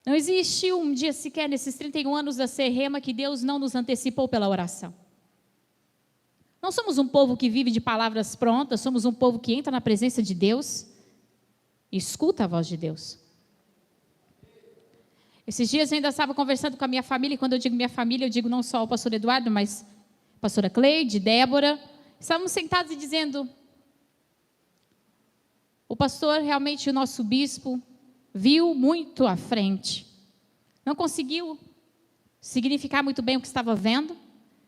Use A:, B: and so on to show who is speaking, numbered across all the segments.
A: Não existe um dia sequer nesses 31 anos da Serrema que Deus não nos antecipou pela oração. Não somos um povo que vive de palavras prontas, somos um povo que entra na presença de Deus e escuta a voz de Deus. Esses dias eu ainda estava conversando com a minha família, e quando eu digo minha família, eu digo não só o pastor Eduardo, mas a pastora Cleide, Débora. Estávamos sentados e dizendo, o pastor, realmente o nosso bispo, viu muito à frente. Não conseguiu significar muito bem o que estava vendo,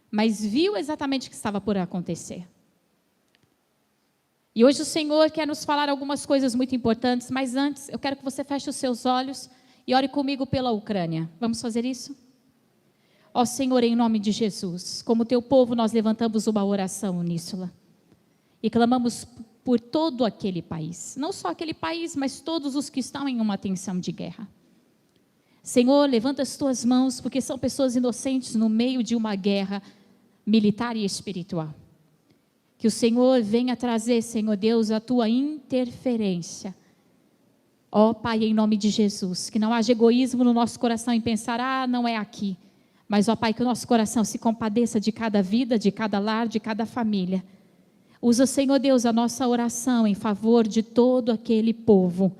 A: mas viu exatamente o que estava por acontecer. E hoje o Senhor quer nos falar algumas coisas muito importantes, mas antes eu quero que você feche os seus olhos e ore comigo pela Ucrânia. Vamos fazer isso? Ó Senhor, em nome de Jesus, como teu povo nós levantamos uma oração uníssona e clamamos por todo aquele país, não só aquele país, mas todos os que estão em uma tensão de guerra. Senhor, levanta as tuas mãos, porque são pessoas inocentes no meio de uma guerra militar e espiritual. Que o Senhor venha trazer, Senhor Deus, a tua interferência. Ó Pai, em nome de Jesus, que não haja egoísmo no nosso coração em pensar, não é aqui. Mas, ó Pai, que o nosso coração se compadeça de cada vida, de cada lar, de cada família. Usa, Senhor Deus, a nossa oração em favor de todo aquele povo.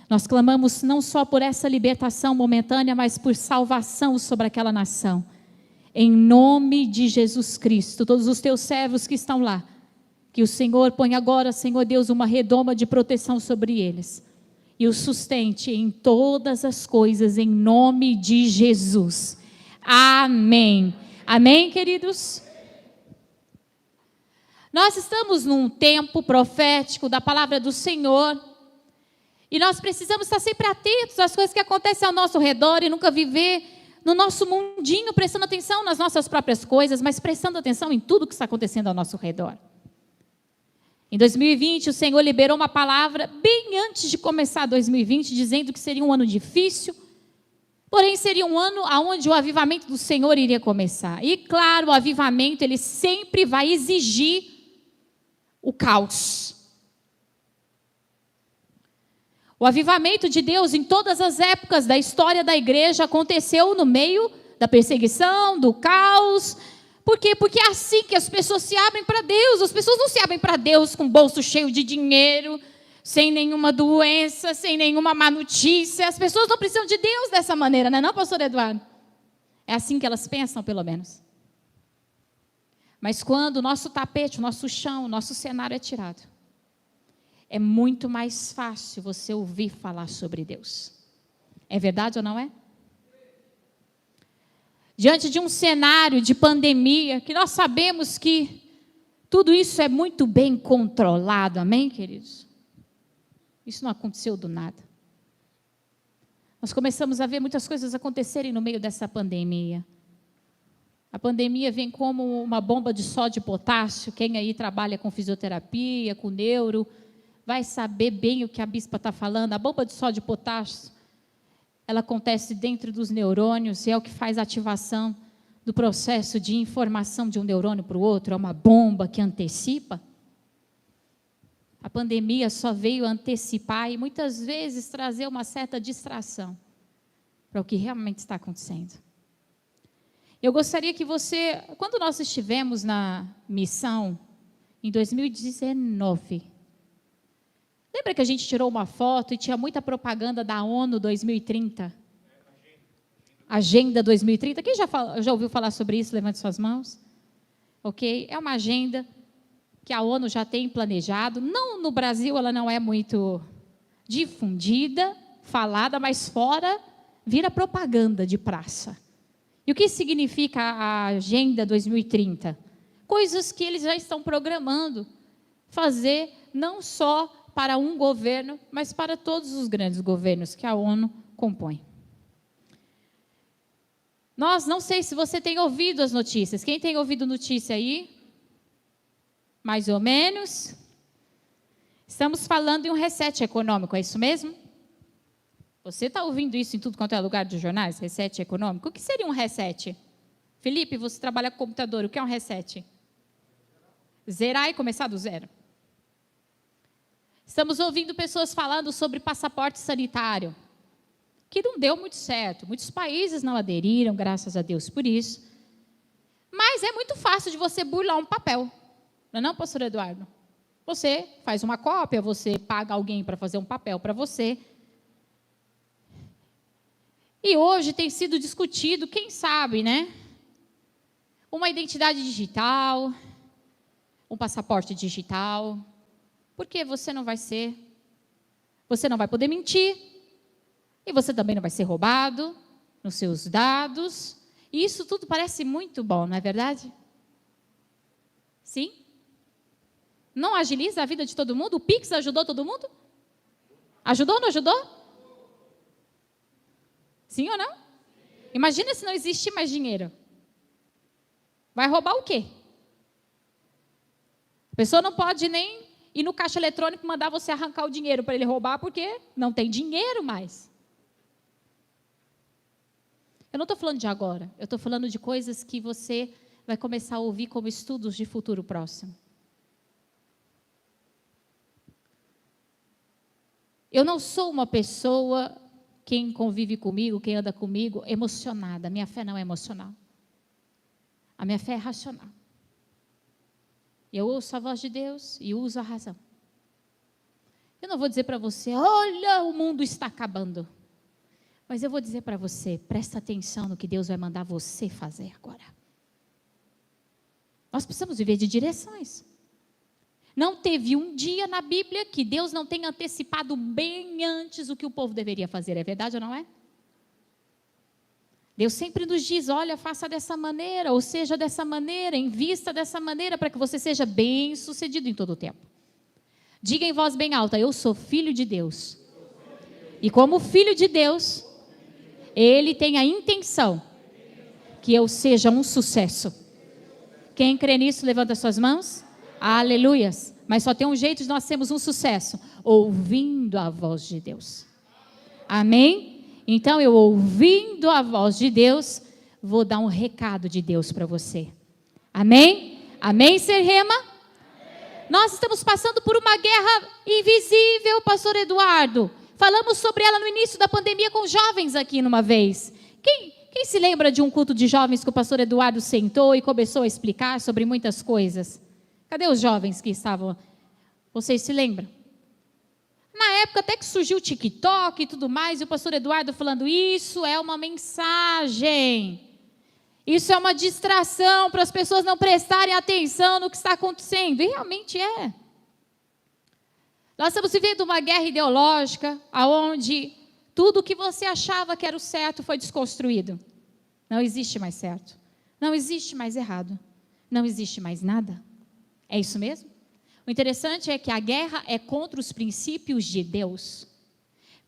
A: Nós clamamos não só por essa libertação momentânea, mas por salvação sobre aquela nação. Em nome de Jesus Cristo, todos os teus servos que estão lá, que o Senhor ponha agora, Senhor Deus, uma redoma de proteção sobre eles. E o sustente em todas as coisas, em nome de Jesus. Amém. Amém, queridos? Nós estamos num tempo profético da palavra do Senhor. E nós precisamos estar sempre atentos às coisas que acontecem ao nosso redor e nunca viver no nosso mundinho, prestando atenção nas nossas próprias coisas, mas prestando atenção em tudo que está acontecendo ao nosso redor. Em 2020, o Senhor liberou uma palavra bem antes de começar 2020, dizendo que seria um ano difícil, porém seria um ano onde o avivamento do Senhor iria começar. E claro, o avivamento, ele sempre vai exigir o caos. O avivamento de Deus em todas as épocas da história da igreja aconteceu no meio da perseguição, do caos. Por quê? Porque é assim que as pessoas se abrem para Deus. As pessoas não se abrem para Deus com o bolso cheio de dinheiro, sem nenhuma doença, sem nenhuma má notícia. As pessoas não precisam de Deus dessa maneira, não é não, pastor Eduardo? É assim que elas pensam, pelo menos. Mas quando o nosso tapete, o nosso chão, o nosso cenário é tirado, é muito mais fácil você ouvir falar sobre Deus. É verdade ou não é? Diante de um cenário de pandemia, que nós sabemos que tudo isso é muito bem controlado, amém, queridos? Isso não aconteceu do nada. Nós começamos a ver muitas coisas acontecerem no meio dessa pandemia. A pandemia vem como uma bomba de sódio e potássio. Quem aí trabalha com fisioterapia, com neuro, vai saber bem o que a bispa está falando. A bomba de sódio e potássio, ela acontece dentro dos neurônios e é o que faz a ativação do processo de informação de um neurônio para o outro. É uma bomba que antecipa. A pandemia só veio antecipar e muitas vezes trazer uma certa distração para o que realmente está acontecendo. Eu gostaria que você, quando nós estivemos na missão, em 2019, lembra que a gente tirou uma foto e tinha muita propaganda da ONU 2030? Agenda 2030. Quem já ouviu falar sobre isso? Levante suas mãos. Ok? É uma agenda que a ONU já tem planejado. Não, no Brasil ela não é muito difundida, falada, mas fora vira propaganda de praça. E o que significa a Agenda 2030? Coisas que eles já estão programando fazer não só para um governo, mas para todos os grandes governos que a ONU compõe. Nós, não sei se você tem ouvido as notícias. Quem tem ouvido notícia aí? Mais ou menos. Estamos falando de um reset econômico, é isso mesmo? Você está ouvindo isso em tudo quanto é lugar dos jornais? Reset econômico? O que seria um reset? Felipe, você trabalha com computador, o que é um reset? Zerar e começar do zero. Estamos ouvindo pessoas falando sobre passaporte sanitário. que não deu muito certo. Muitos países não aderiram, graças a Deus por isso. Mas é muito fácil de você burlar um papel. Não é não, pastor Eduardo? Você faz uma cópia, você paga alguém para fazer um papel para você. E hoje tem sido discutido, quem sabe, né? Uma identidade digital, um passaporte digital. Porque você não vai poder mentir, e você também não vai ser roubado nos seus dados. E isso tudo parece muito bom, não é verdade? Sim? Não agiliza a vida de todo mundo? O Pix ajudou todo mundo? Ajudou ou não ajudou? Sim ou não? Imagina se não existe mais dinheiro. Vai roubar o quê? A pessoa não pode nem ir no caixa eletrônico e mandar você arrancar o dinheiro para ele roubar, porque não tem dinheiro mais. Eu não estou falando de agora, eu estou falando de coisas que você vai começar a ouvir como estudos de futuro próximo. Eu não sou uma pessoa, quem convive comigo, quem anda comigo, emocionada. A minha fé não é emocional. A minha fé é racional. Eu ouço a voz de Deus e uso a razão. Eu não vou dizer para você, olha, o mundo está acabando. Mas eu vou dizer para você, presta atenção no que Deus vai mandar você fazer agora. Nós precisamos viver de direções. Não teve um dia na Bíblia que Deus não tenha antecipado bem antes o que o povo deveria fazer. É verdade ou não é? Deus sempre nos diz, olha, faça dessa maneira, ou seja dessa maneira, invista dessa maneira, para que você seja bem sucedido em todo o tempo. Diga em voz bem alta, eu sou filho de Deus. E como filho de Deus, Ele tem a intenção que eu seja um sucesso. Quem crê nisso, levanta suas mãos. Aleluias. Mas só tem um jeito de nós sermos um sucesso, ouvindo a voz de Deus. Amém? Então, eu ouvindo a voz de Deus, vou dar um recado de Deus para você. Amém? Amém, Serrema? Nós estamos passando por uma guerra invisível, pastor Eduardo. Falamos sobre ela no início da pandemia com jovens aqui numa vez. Quem se lembra de um culto de jovens que o pastor Eduardo sentou e começou a explicar sobre muitas coisas? Cadê os jovens que estavam? Vocês se lembram? Na época até que surgiu o TikTok e tudo mais, e o pastor Eduardo falando, isso é uma mensagem. Isso é uma distração para as pessoas não prestarem atenção no que está acontecendo. E realmente é. Nós estamos vivendo uma guerra ideológica, onde tudo que você achava que era o certo foi desconstruído. Não existe mais certo. Não existe mais errado. Não existe mais nada. É isso mesmo? O interessante é que a guerra é contra os princípios de Deus.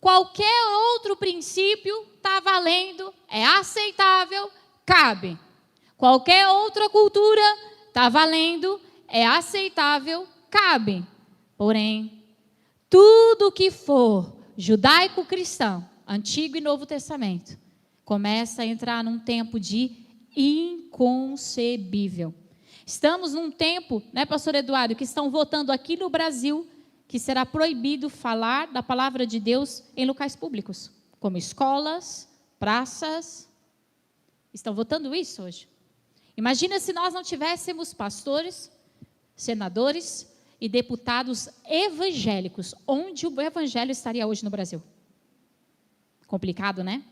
A: Qualquer outro princípio está valendo, é aceitável, cabe. Qualquer outra cultura está valendo, é aceitável, cabe. Porém, tudo que for judaico-cristão, Antigo e Novo Testamento, começa a entrar num tempo de inconcebível. Estamos num tempo, né, pastor Eduardo, que estão votando aqui no Brasil que será proibido falar da palavra de Deus em locais públicos, como escolas, praças. Estão votando isso hoje. Imagina se nós não tivéssemos pastores, senadores e deputados evangélicos. Onde o evangelho estaria hoje no Brasil? Complicado, né?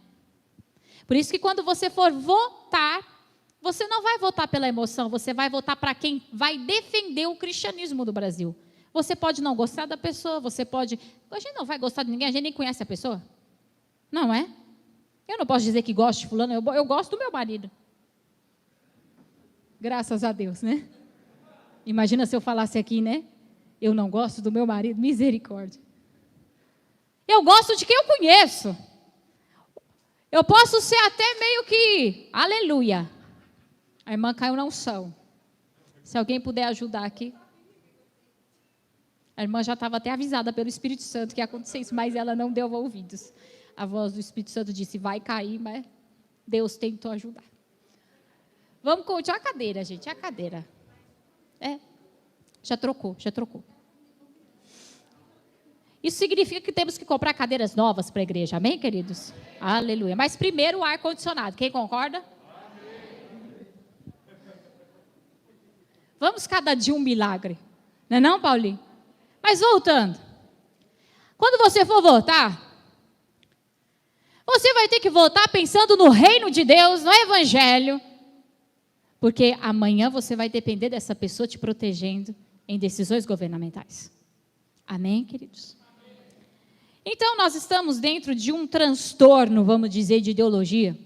A: Por isso que quando você for votar, você não vai votar pela emoção, você vai votar para quem vai defender o cristianismo do Brasil. Você pode não gostar da pessoa, você pode... A gente não vai gostar de ninguém, a gente nem conhece a pessoa. Não é? Eu não posso dizer que gosto de fulano, eu gosto do meu marido. Graças a Deus, né? Imagina se eu falasse aqui, né? Eu não gosto do meu marido, misericórdia. Eu gosto de quem eu conheço. Eu posso ser até meio que... Aleluia. A irmã caiu na unção. Se alguém puder ajudar aqui. A irmã já estava até avisada pelo Espírito Santo que ia acontecer isso, mas ela não deu ouvidos. A voz do Espírito Santo disse, vai cair, mas Deus tentou ajudar. Vamos continuar a cadeira, gente, a cadeira. Já trocou. Isso significa que temos que comprar cadeiras novas para a igreja, amém, queridos? Aleluia. Mas primeiro o ar-condicionado, quem concorda? Vamos cada dia um milagre, não é não, Paulinho? Mas voltando, quando você for votar, você vai ter que votar pensando no reino de Deus, no evangelho, porque amanhã você vai depender dessa pessoa te protegendo em decisões governamentais. Amém, queridos? Então, nós estamos dentro de um transtorno, vamos dizer, de ideologia,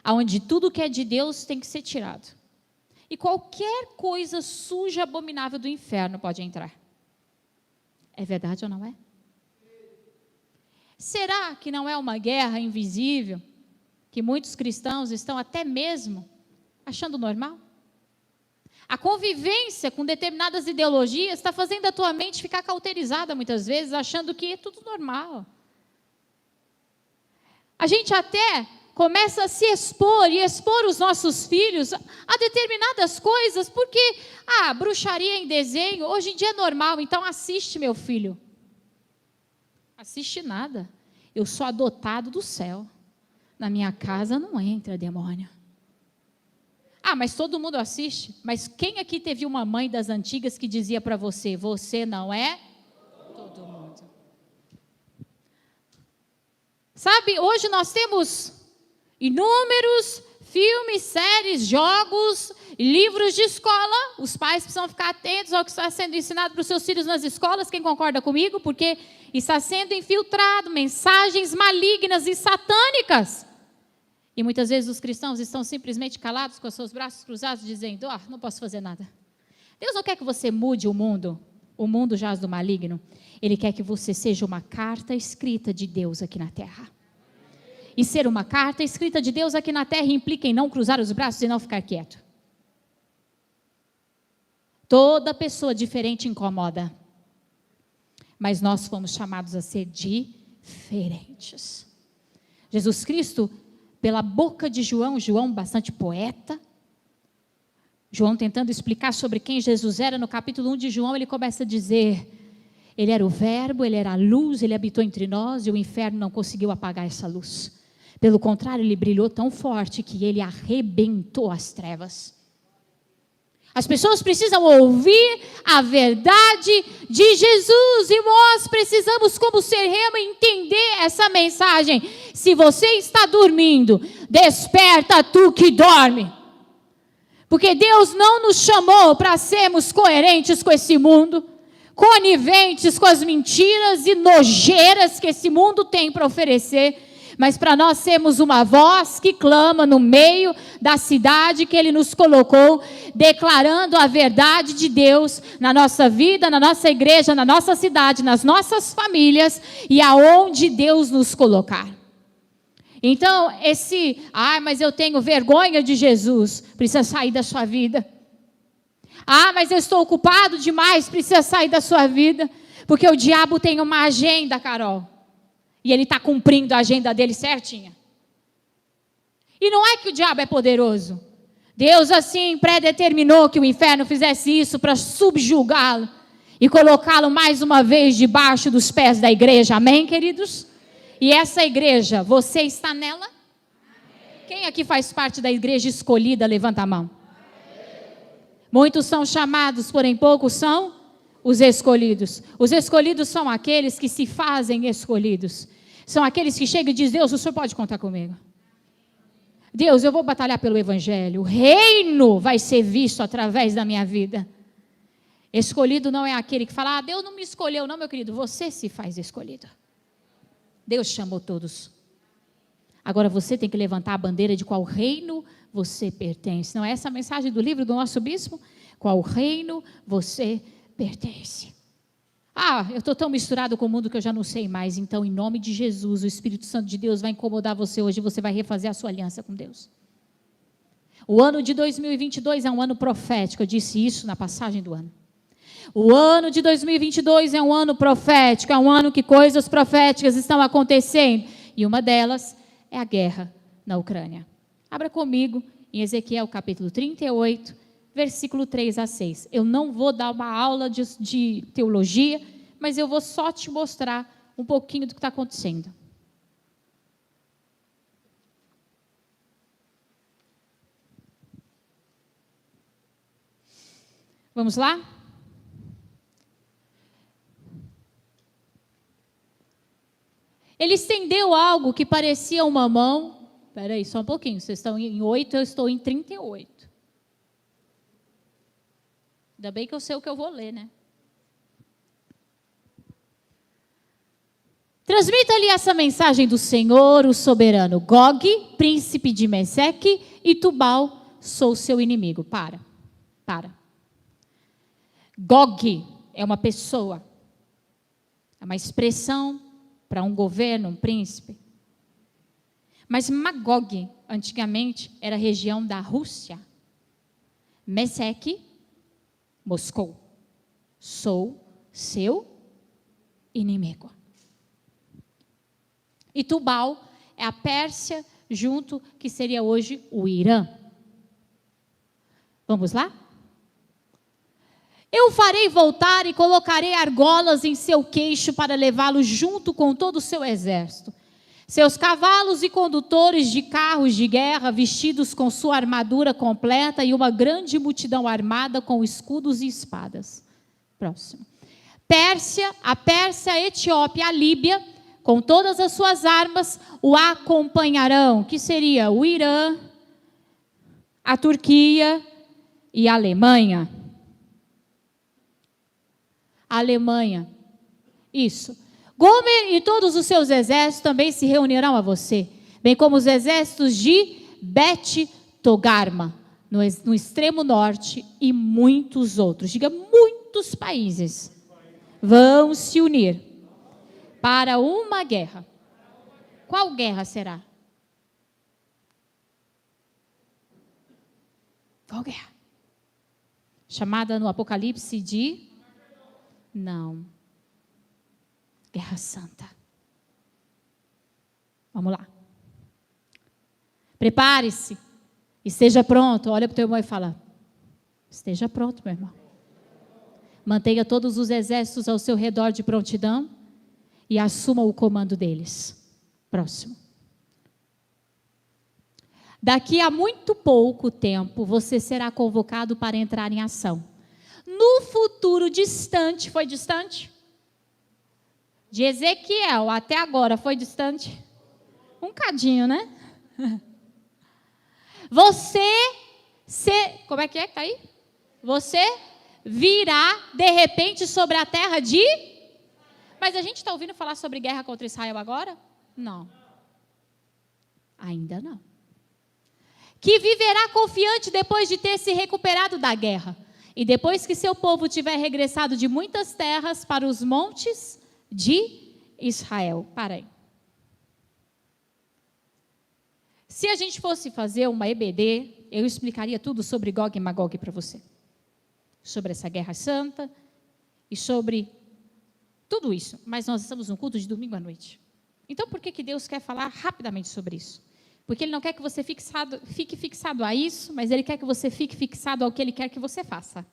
A: onde tudo que é de Deus tem que ser tirado. E qualquer coisa suja, abominável do inferno pode entrar. É verdade ou não é? Será que não é uma guerra invisível, que muitos cristãos estão até mesmo achando normal? A convivência com determinadas ideologias está fazendo a tua mente ficar cauterizada muitas vezes, achando que é tudo normal. A gente até começa a se expor e expor os nossos filhos a determinadas coisas, porque, bruxaria em desenho, hoje em dia é normal, então assiste, meu filho. Assiste nada, eu sou adotado do céu, na minha casa não entra demônio. Mas todo mundo assiste, mas quem aqui teve uma mãe das antigas que dizia para você, você não é todo mundo? Sabe, hoje nós temos inúmeros filmes, séries, jogos, livros de escola. Os pais precisam ficar atentos ao que está sendo ensinado para os seus filhos nas escolas, quem concorda comigo? Porque está sendo infiltrado mensagens malignas e satânicas. E muitas vezes os cristãos estão simplesmente calados, com os seus braços cruzados, dizendo, não posso fazer nada. Deus não quer que você mude o mundo jaz do maligno. Ele quer que você seja uma carta escrita de Deus aqui na terra. E ser uma carta escrita de Deus aqui na terra implica em não cruzar os braços e não ficar quieto. Toda pessoa diferente incomoda. Mas nós fomos chamados a ser diferentes. Jesus Cristo, pela boca de João bastante poeta, João tentando explicar sobre quem Jesus era, no capítulo 1 de João, ele começa a dizer, ele era o verbo, ele era a luz, ele habitou entre nós e o inferno não conseguiu apagar essa luz. Pelo contrário, ele brilhou tão forte que ele arrebentou as trevas. As pessoas precisam ouvir a verdade de Jesus e nós precisamos, como ser rema, entender essa mensagem. Se você está dormindo, desperta tu que dorme. Porque Deus não nos chamou para sermos coerentes com esse mundo, coniventes com as mentiras e nojeiras que esse mundo tem para oferecer, mas para nós sermos uma voz que clama no meio da cidade que Ele nos colocou, declarando a verdade de Deus na nossa vida, na nossa igreja, na nossa cidade, nas nossas famílias e aonde Deus nos colocar. Então, mas eu tenho vergonha de Jesus, precisa sair da sua vida. Mas eu estou ocupado demais, precisa sair da sua vida, porque o diabo tem uma agenda, Carol. E ele está cumprindo a agenda dele certinha. E não é que o diabo é poderoso. Deus assim predeterminou que o inferno fizesse isso para subjugá-lo e colocá-lo mais uma vez debaixo dos pés da igreja. Amém, queridos? E essa igreja, você está nela? Quem aqui faz parte da igreja escolhida? Levanta a mão. Muitos são chamados, porém poucos são os escolhidos. Os escolhidos são aqueles que se fazem escolhidos. São aqueles que chegam e dizem, Deus, o Senhor pode contar comigo. Deus, eu vou batalhar pelo Evangelho. O reino vai ser visto através da minha vida. Escolhido não é aquele que fala, Deus não me escolheu. Não, meu querido, você se faz escolhido. Deus chamou todos. Agora você tem que levantar a bandeira de qual reino você pertence. Não é essa a mensagem do livro do nosso bispo? Qual reino você pertence? Eu estou tão misturado com o mundo que eu já não sei mais. Então, em nome de Jesus, o Espírito Santo de Deus vai incomodar você hoje e você vai refazer a sua aliança com Deus. O ano de 2022 é um ano profético, eu disse isso na passagem do ano. O ano de 2022 é um ano profético, é um ano que coisas proféticas estão acontecendo. E uma delas é a guerra na Ucrânia. Abra comigo em Ezequiel capítulo 38, versículo 3 a 6. Eu não vou dar uma aula de teologia, mas eu vou só te mostrar um pouquinho do que está acontecendo. Vamos lá? Ele estendeu algo que parecia uma mão. Espera aí, só um pouquinho. Vocês estão em 8, eu estou em 38. Ainda bem que eu sei o que eu vou ler, né? Transmita-lhe essa mensagem do Senhor, o soberano. Gog, príncipe de Meseque, e Tubal, sou seu inimigo. Para. Gog é uma pessoa, é uma expressão para um governo, um príncipe. Mas Magog, antigamente, era a região da Rússia. Meseque, Moscou. Sou seu inimigo. E Tubal é a Pérsia, junto, que seria hoje o Irã. Vamos lá? Eu o farei voltar e colocarei argolas em seu queixo para levá-lo junto com todo o seu exército. Seus cavalos e condutores de carros de guerra, vestidos com sua armadura completa, e uma grande multidão armada com escudos e espadas. Próximo. Pérsia, a Pérsia, a Etiópia, a Líbia, com todas as suas armas, o acompanharão, que seria o Irã, a Turquia e a Alemanha. A Alemanha, isso. Gomer e todos os seus exércitos também se reunirão a você, bem como os exércitos de Bet-Togarma, no extremo norte, e muitos outros. Diga, muitos países vão se unir para uma guerra. Qual guerra será? Qual guerra? Chamada no Apocalipse de... Não. Guerra Santa. Vamos lá. Prepare-se. Esteja pronto. Olha para o teu irmão e fala: esteja pronto, meu irmão. Mantenha todos os exércitos ao seu redor de prontidão e assuma o comando deles. Próximo. Daqui a muito pouco tempo, você será convocado para entrar em ação. No futuro distante, foi distante? De Ezequiel até agora, foi distante? Um cadinho, né? Como é que tá aí? Você virá de repente sobre a terra de... Mas a gente está ouvindo falar sobre guerra contra Israel agora? Não. Ainda não. Que viverá confiante depois de ter se recuperado da guerra. E depois que seu povo tiver regressado de muitas terras para os montes de Israel. Para aí. Se a gente fosse fazer uma EBD, eu explicaria tudo sobre Gog e Magog para você. Sobre essa guerra santa e sobre tudo isso. Mas nós estamos num culto de domingo à noite. Então por que Deus quer falar rapidamente sobre isso? Porque Ele não quer que você fique fixado a isso, mas Ele quer que você fique fixado ao que Ele quer que você faça.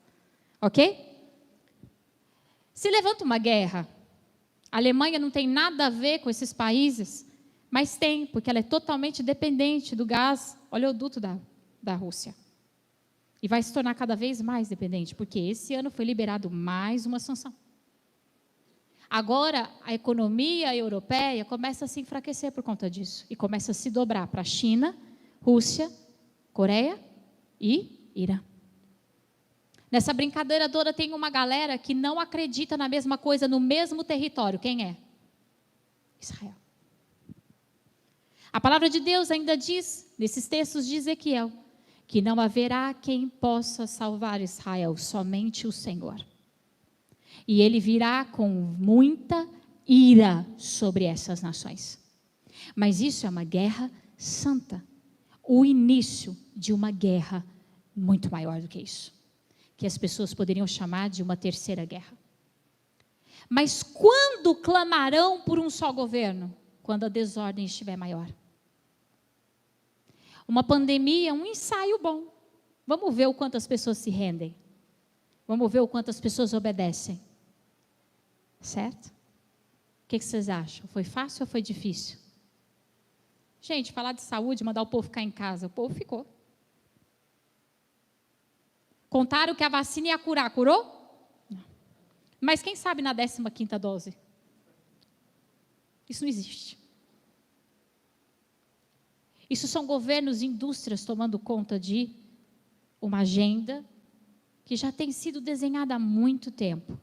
A: Ok? Se levanta uma guerra, a Alemanha não tem nada a ver com esses países, mas tem, porque ela é totalmente dependente do gás, oleoduto da Rússia. E vai se tornar cada vez mais dependente, porque esse ano foi liberado mais uma sanção. Agora, a economia europeia começa a se enfraquecer por conta disso. E começa a se dobrar para a China, Rússia, Coreia e Irã. Nessa brincadeira toda tem uma galera que não acredita na mesma coisa, no mesmo território. Quem é? Israel. A palavra de Deus ainda diz, nesses textos de Ezequiel, que não haverá quem possa salvar Israel, somente o Senhor. E Ele virá com muita ira sobre essas nações. Mas isso é uma guerra santa. O início de uma guerra muito maior do que isso. Que as pessoas poderiam chamar de uma terceira guerra. Mas quando clamarão por um só governo? Quando a desordem estiver maior. Uma pandemia, um ensaio bom. Vamos ver o quanto as pessoas se rendem. Vamos ver o quanto as pessoas obedecem. Certo? O que vocês acham? Foi fácil ou foi difícil? Gente, falar de saúde, mandar o povo ficar em casa, o povo ficou. Contaram que a vacina ia curar, curou? Não. Mas quem sabe na 15ª dose? Isso não existe. Isso são governos e indústrias tomando conta de uma agenda que já tem sido desenhada há muito tempo.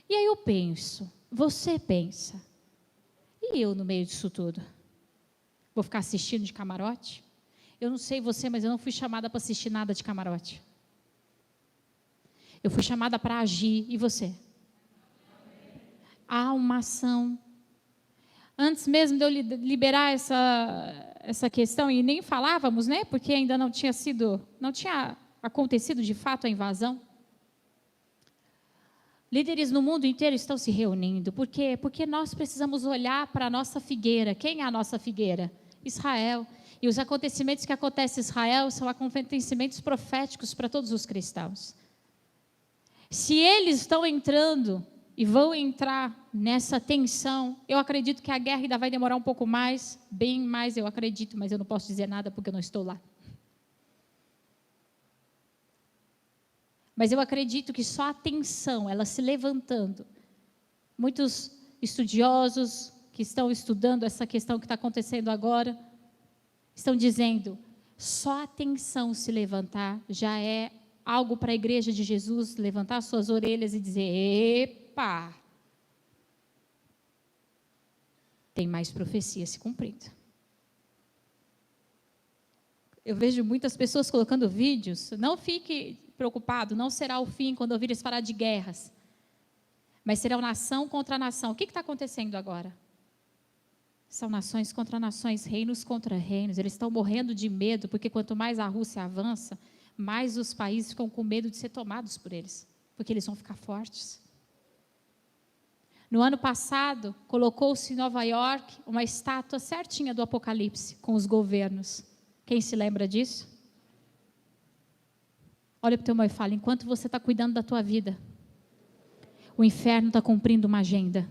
A: E aí eu penso, você pensa, e eu no meio disso tudo? Vou ficar assistindo de camarote? Eu não sei você, mas eu não fui chamada para assistir nada de camarote. Eu fui chamada para agir, e você? Há uma ação. Antes mesmo de eu liberar essa questão, e nem falávamos, né? Porque ainda não tinha acontecido de fato a invasão. Líderes no mundo inteiro estão se reunindo. Por quê? Porque nós precisamos olhar para a nossa figueira. Quem é a nossa figueira? Israel. E os acontecimentos que acontecem em Israel são acontecimentos proféticos para todos os cristãos. Se eles estão entrando e vão entrar nessa tensão, eu acredito que a guerra ainda vai demorar um pouco mais, bem mais eu acredito, mas eu não posso dizer nada porque eu não estou lá. Mas eu acredito que só a tensão, ela se levantando, muitos estudiosos que estão estudando essa questão que está acontecendo agora, estão dizendo, só a tensão se levantar já é algo para a igreja de Jesus levantar suas orelhas e dizer, epa, tem mais profecia se cumprindo. Eu vejo muitas pessoas colocando vídeos, não fique preocupado, não será o fim quando ouvires falar de guerras, mas será nação contra nação. O que está acontecendo agora? São nações contra nações, reinos contra reinos, eles estão morrendo de medo, porque quanto mais a Rússia avança, mais os países ficam com medo de ser tomados por eles, porque eles vão ficar fortes. No ano passado, colocou-se em Nova York uma estátua certinha do Apocalipse, com os governos. Quem se lembra disso? Olha para o teu irmão e fala, enquanto você está cuidando da tua vida, o inferno está cumprindo uma agenda.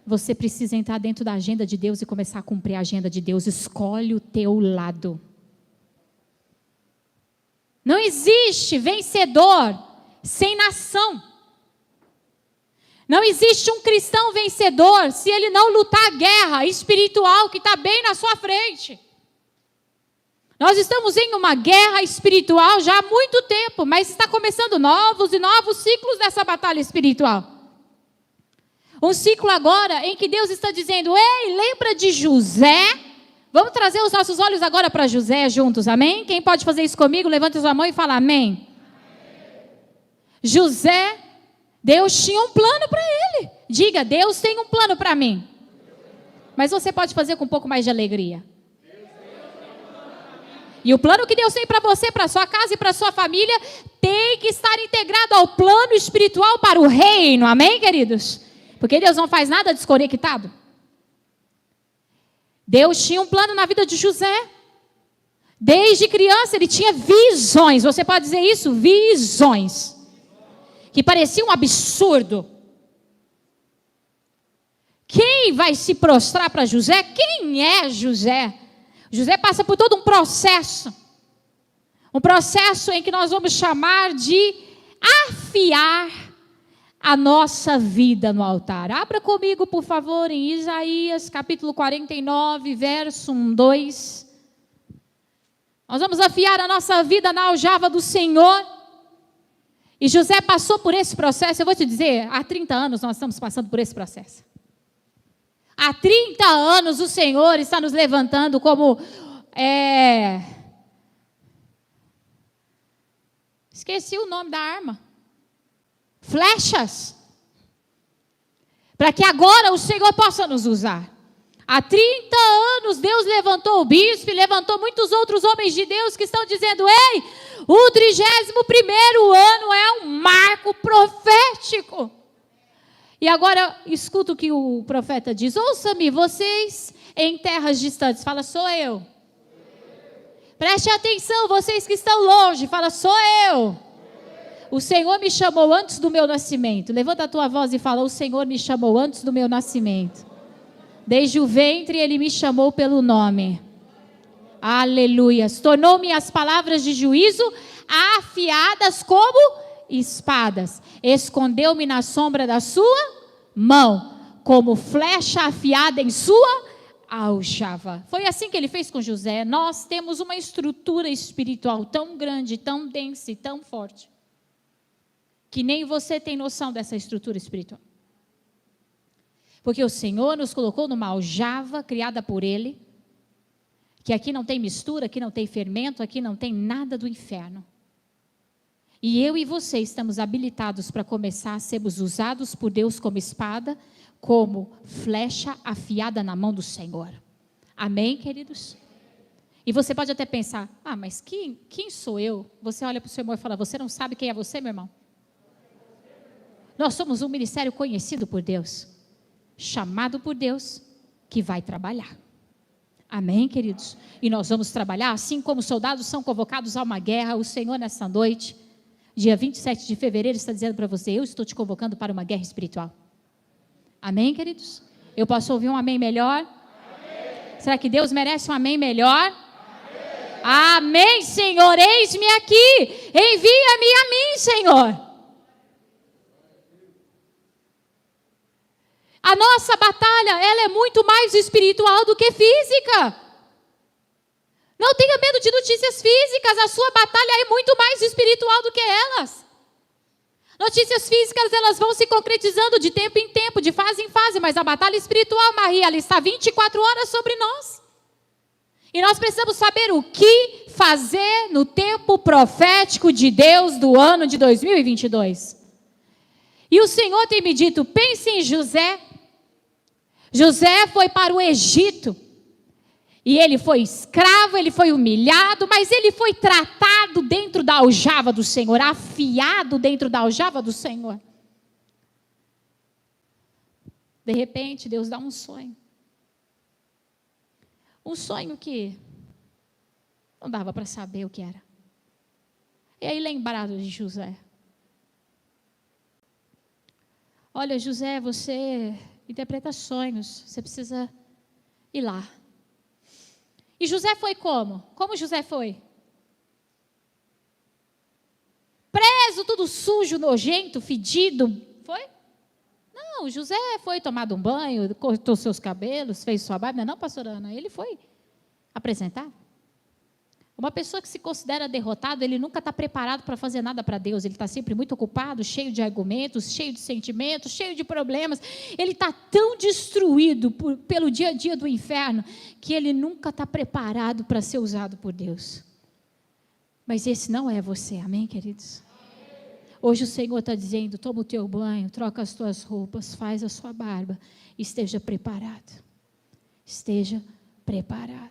A: Você precisa entrar dentro da agenda de Deus e começar a cumprir a agenda de Deus. Escolhe o teu lado. Não existe vencedor sem nação. Não existe um cristão vencedor se ele não lutar a guerra espiritual que está bem na sua frente. Nós estamos em uma guerra espiritual já há muito tempo, mas está começando novos e novos ciclos dessa batalha espiritual. Um ciclo agora em que Deus está dizendo, ei, lembra de José? Vamos trazer os nossos olhos agora para José juntos, amém? Quem pode fazer isso comigo? Levanta sua mão e fala amém. José, Deus tinha um plano para ele. Diga, Deus tem um plano para mim. Mas você pode fazer com um pouco mais de alegria. E o plano que Deus tem para você, para sua casa e para sua família, tem que estar integrado ao plano espiritual para o reino, amém, queridos? Porque Deus não faz nada desconectado. Deus tinha um plano na vida de José. Desde criança ele tinha visões, você pode dizer isso? Visões. Que pareciam um absurdo. Quem vai se prostrar para José? Quem é José? José passa por todo um processo em que nós vamos chamar de afiar a nossa vida no altar. Abra comigo, por favor, em Isaías, capítulo 49, verso 1, 2. Nós vamos afiar a nossa vida na aljava do Senhor. E José passou por esse processo, eu vou te dizer, há 30 anos nós estamos passando por esse processo. Há 30 anos o Senhor está nos levantando como, esqueci o nome da arma. Flechas. Para que agora o Senhor possa nos usar. Há 30 anos Deus levantou o bispo e levantou muitos outros homens de Deus que estão dizendo, ei, o 31º ano é um marco profético. E agora, escuta o que o profeta diz. Ouça-me, vocês em terras distantes. Fala, sou eu. Preste atenção, vocês que estão longe. Fala, sou eu. O Senhor me chamou antes do meu nascimento. Levanta a tua voz e fala: o Senhor me chamou antes do meu nascimento. Desde o ventre Ele me chamou pelo nome. Aleluia. Tornou minhas palavras de juízo afiadas como espadas. Escondeu-me na sombra da sua mão, como flecha afiada em sua aljava. Foi assim que Ele fez com José. Nós temos uma estrutura espiritual tão grande, tão densa e tão forte, que nem você tem noção dessa estrutura espiritual. Porque o Senhor nos colocou numa aljava criada por Ele, que aqui não tem mistura, aqui não tem fermento, aqui não tem nada do inferno. E eu e você estamos habilitados para começar a sermos usados por Deus como espada, como flecha afiada na mão do Senhor. Amém, queridos? E você pode até pensar: mas quem sou eu? Você olha para o seu irmão e fala: você não sabe quem é você, meu irmão? Nós somos um ministério conhecido por Deus, chamado por Deus, que vai trabalhar. Amém, queridos? E nós vamos trabalhar, assim como soldados são convocados a uma guerra. O Senhor, nessa noite, dia 27 de fevereiro, está dizendo para você: eu estou te convocando para uma guerra espiritual. Amém, queridos? Eu posso ouvir um amém melhor? Amém. Será que Deus merece um amém melhor? Amém, amém, Senhor, eis-me aqui, envia-me a mim, Senhor. A nossa batalha, ela é muito mais espiritual do que física. Não tenha medo de notícias físicas, a sua batalha é muito mais espiritual do que elas. Notícias físicas, elas vão se concretizando de tempo em tempo, de fase em fase, mas a batalha espiritual, Maria, ela está 24 horas sobre nós. E nós precisamos saber o que fazer no tempo profético de Deus do ano de 2022. E o Senhor tem me dito: pense em José. José foi para o Egito, e ele foi escravo, ele foi humilhado, mas ele foi tratado dentro da aljava do Senhor, afiado dentro da aljava do Senhor. De repente, Deus dá um sonho que não dava para saber o que era. E aí lembraram de José. Olha, José, você interpreta sonhos, você precisa ir lá. E José foi como? Como José foi? Preso, tudo sujo, nojento, fedido. Foi? Não, José foi tomar um banho, cortou seus cabelos, fez sua barba. Não, pastora Ana, ele foi apresentar. Uma pessoa que se considera derrotado, ele nunca está preparado para fazer nada para Deus. Ele está sempre muito ocupado, cheio de argumentos, cheio de sentimentos, cheio de problemas. Ele está tão destruído pelo dia a dia do inferno, que ele nunca está preparado para ser usado por Deus. Mas esse não é você, amém, queridos? Hoje o Senhor está dizendo: toma o teu banho, troca as tuas roupas, faz a sua barba, esteja preparado. Esteja preparado.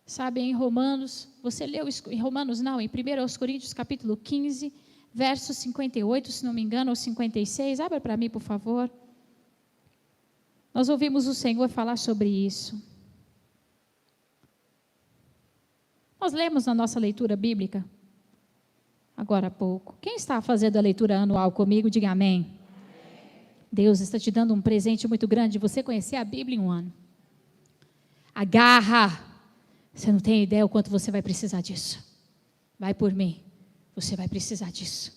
A: Sabe, em Romanos, você leu em Romanos não, em 1 Coríntios capítulo 15, verso 58, se não me engano, ou 56, abra para mim, por favor. Nós ouvimos o Senhor falar sobre isso. Nós lemos na nossa leitura bíblica, agora há pouco. Quem está fazendo a leitura anual comigo, diga amém. Deus está te dando um presente muito grande, você conhecer a Bíblia em um ano. Agarra. Você não tem ideia o quanto você vai precisar disso. Vai por mim, você vai precisar disso.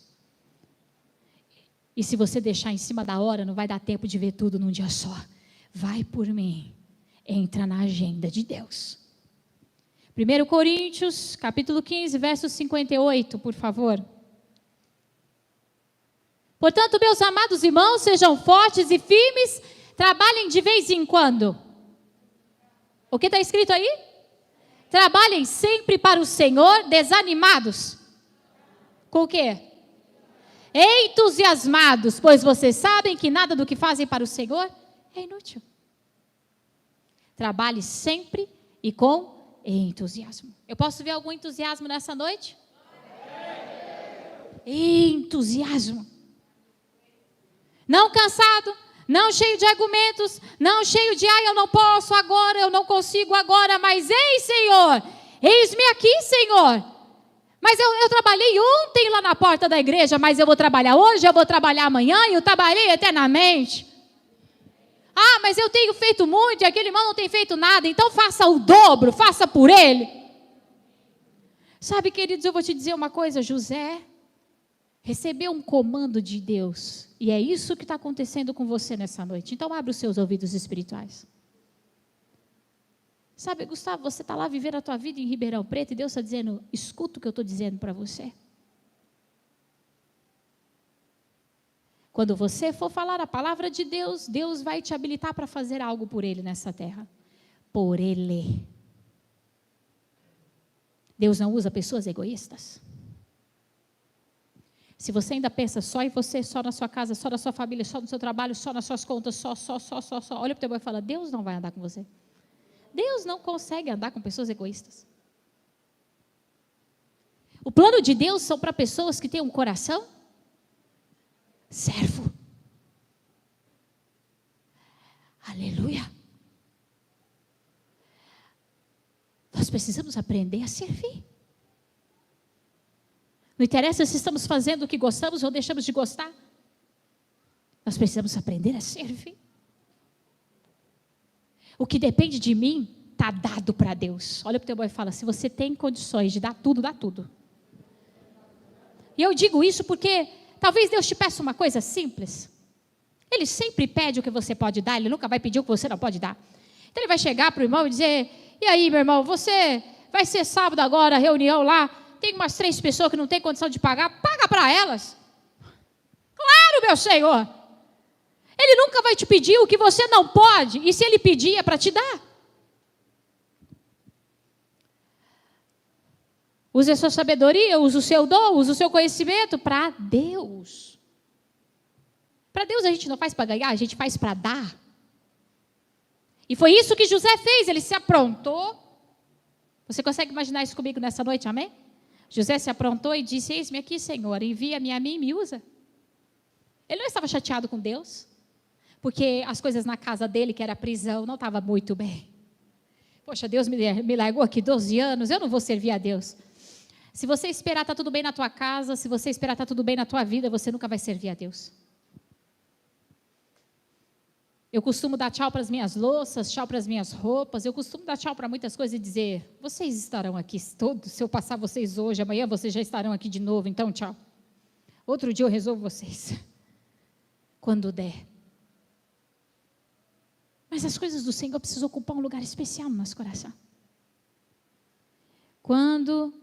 A: E se você deixar em cima da hora, não vai dar tempo de ver tudo num dia só. Vai por mim, entra na agenda de Deus. 1 Coríntios, capítulo 15, verso 58, por favor. Portanto, meus amados irmãos, sejam fortes e firmes, trabalhem de vez em quando. O que está escrito aí? Trabalhem sempre para o Senhor, desanimados. Com o quê? Entusiasmados, pois vocês sabem que nada do que fazem para o Senhor é inútil. Trabalhe sempre e com entusiasmo. Eu posso ver algum entusiasmo nessa noite? Entusiasmo. Não cansado, não cheio de argumentos, não cheio de, eu não posso agora, eu não consigo agora, mas ei, Senhor, eis-me aqui, Senhor. Mas eu trabalhei ontem lá na porta da igreja, mas eu vou trabalhar hoje, eu vou trabalhar amanhã, e eu trabalhei eternamente. Ah, mas eu tenho feito muito, e aquele irmão não tem feito nada, então faça o dobro, faça por ele. Sabe, queridos, eu vou te dizer uma coisa, José recebeu um comando de Deus, e é isso que está acontecendo com você nessa noite. Então abre os seus ouvidos espirituais. Sabe, Gustavo, você está lá vivendo a tua vida em Ribeirão Preto e Deus está dizendo, escuta o que eu estou dizendo para você. Quando você for falar a palavra de Deus, Deus vai te habilitar para fazer algo por Ele nessa terra. Por Ele. Deus não usa pessoas egoístas. Se você ainda pensa só em você, só na sua casa, só na sua família, só no seu trabalho, só nas suas contas, só. Olha para o teu irmão e fala, Deus não vai andar com você. Deus não consegue andar com pessoas egoístas. O plano de Deus são para pessoas que têm um coração servo. Aleluia. Nós precisamos aprender a servir. Não interessa se estamos fazendo o que gostamos ou deixamos de gostar. Nós precisamos aprender a servir. O que depende de mim, está dado para Deus. Olha para o teu irmão e fala, se você tem condições de dar tudo, dá tudo. E eu digo isso porque talvez Deus te peça uma coisa simples. Ele sempre pede o que você pode dar, Ele nunca vai pedir o que você não pode dar. Então Ele vai chegar para o irmão e dizer, e aí meu irmão, você vai ser sábado agora, reunião lá, tem umas 3 pessoas que não têm condição de pagar, paga para elas. Claro, meu Senhor. Ele nunca vai te pedir o que você não pode, e se Ele pedir é para te dar. Use a sua sabedoria, use o seu dom, use o seu conhecimento para Deus. Para Deus a gente não faz para ganhar, a gente faz para dar. E foi isso que José fez, ele se aprontou. Você consegue imaginar isso comigo nessa noite, amém? José se aprontou e disse, eis-me aqui, Senhor, envia-me a mim e me usa. Ele não estava chateado com Deus, porque as coisas na casa dele, que era a prisão, não estavam muito bem. Poxa, Deus me largou aqui 12 anos, eu não vou servir a Deus. Se você esperar estar tudo bem na tua casa, se você esperar estar tudo bem na tua vida, você nunca vai servir a Deus. Eu costumo dar tchau para as minhas louças, tchau para as minhas roupas, eu costumo dar tchau para muitas coisas e dizer, vocês estarão aqui todos, se eu passar vocês hoje, amanhã vocês já estarão aqui de novo, então tchau. Outro dia eu resolvo vocês, quando der. Mas as coisas do Senhor precisam ocupar um lugar especial no nosso coração. Quando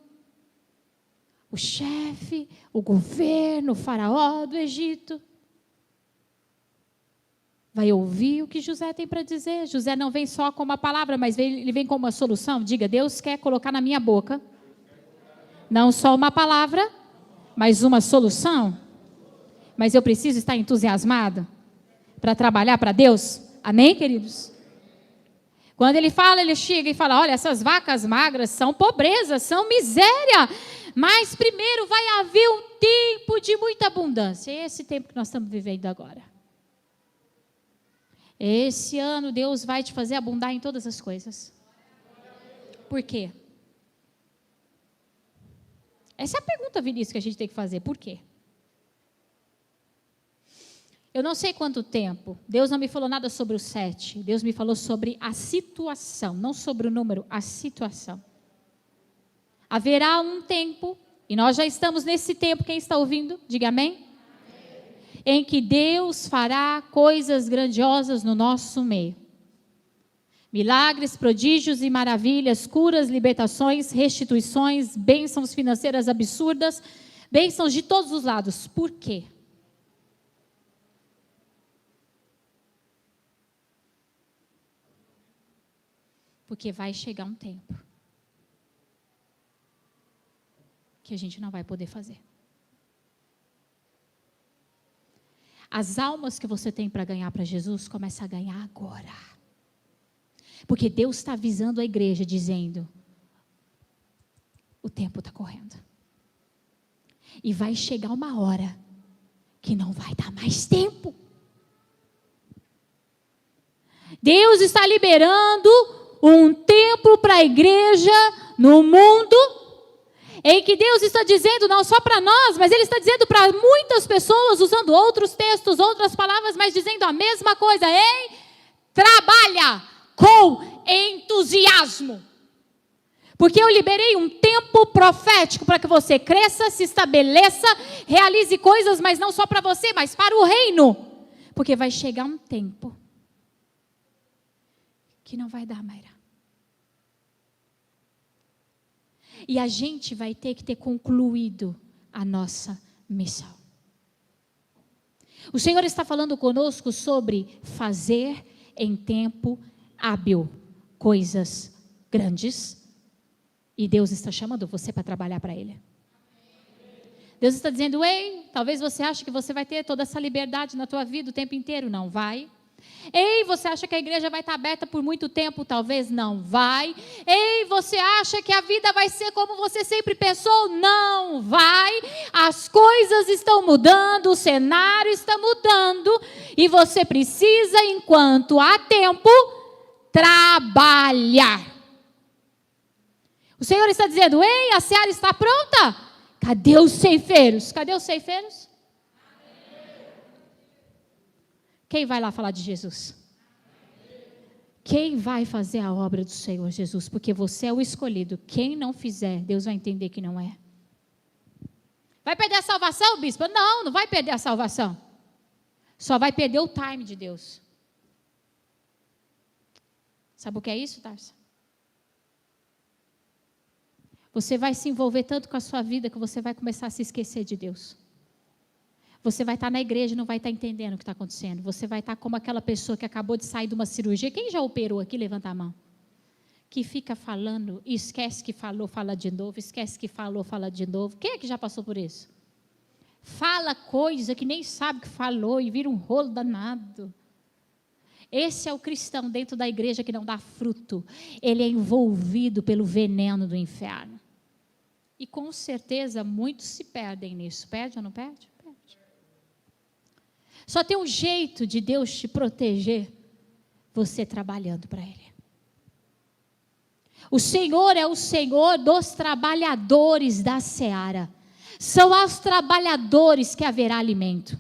A: o chefe, o governo, o faraó do Egito vai ouvir o que José tem para dizer. José não vem só com uma palavra, mas ele vem com uma solução. Diga, Deus quer colocar na minha boca não só uma palavra, mas uma solução. Mas eu preciso estar entusiasmado para trabalhar para Deus. Amém, queridos? Quando ele fala, ele chega e fala, olha, essas vacas magras são pobreza, são miséria, mas primeiro vai haver um tempo de muita abundância. É esse tempo que nós estamos vivendo agora. Esse ano Deus vai te fazer abundar em todas as coisas. Por quê? Essa é a pergunta, Vinícius, que a gente tem que fazer. Por quê? Eu não sei quanto tempo. Deus não me falou nada sobre o 7. Deus me falou sobre a situação, não sobre o número, a situação. Haverá um tempo, e nós já estamos nesse tempo, quem está ouvindo? Diga amém. Em que Deus fará coisas grandiosas no nosso meio. Milagres, prodígios e maravilhas, curas, libertações, restituições, bênçãos financeiras absurdas, bênçãos de todos os lados. Por quê? Porque vai chegar um tempo que a gente não vai poder fazer. As almas que você tem para ganhar para Jesus, começa a ganhar agora. Porque Deus está avisando a igreja, dizendo, o tempo está correndo. E vai chegar uma hora que não vai dar mais tempo. Deus está liberando um tempo para a igreja no mundo, em que Deus está dizendo não só para nós, mas Ele está dizendo para muitas pessoas, usando outros textos, outras palavras, mas dizendo a mesma coisa. Ei, trabalha com entusiasmo. Porque eu liberei um tempo profético para que você cresça, se estabeleça, realize coisas, mas não só para você, mas para o reino. Porque vai chegar um tempo que não vai dar, Mayra. E a gente vai ter que ter concluído a nossa missão. O Senhor está falando conosco sobre fazer em tempo hábil coisas grandes. E Deus está chamando você para trabalhar para Ele. Deus está dizendo, ei, talvez você ache que você vai ter toda essa liberdade na tua vida o tempo inteiro. Não vai. Ei, você acha que a igreja vai estar aberta por muito tempo? Talvez não vai. Ei, você acha que a vida vai ser como você sempre pensou? Não vai. As coisas estão mudando, o cenário está mudando. E você precisa, enquanto há tempo, trabalhar. O Senhor está dizendo, ei, a seara está pronta? Cadê os ceifeiros? Cadê os ceifeiros? Quem vai lá falar de Jesus? Quem vai fazer a obra do Senhor Jesus? Porque você é o escolhido. Quem não fizer, Deus vai entender que não é. Vai perder a salvação, bispo? Não, não vai perder a salvação. Só vai perder o time de Deus. Sabe o que é isso, Tarsa? Você vai se envolver tanto com a sua vida que você vai começar a se esquecer de Deus. Você vai estar na igreja e não vai estar entendendo o que está acontecendo. Você vai estar como aquela pessoa que acabou de sair de uma cirurgia. Quem já operou aqui? Levanta a mão. Que fica falando e esquece que falou, fala de novo. Esquece que falou, fala de novo. Quem é que já passou por isso? Fala coisa que nem sabe que falou e vira um rolo danado. Esse é o cristão dentro da igreja que não dá fruto. Ele é envolvido pelo veneno do inferno. E com certeza muitos se perdem nisso. Perde ou não perde? Perde. Só tem um jeito de Deus te proteger, você trabalhando para Ele. O Senhor é o Senhor dos trabalhadores da seara. São aos trabalhadores que haverá alimento.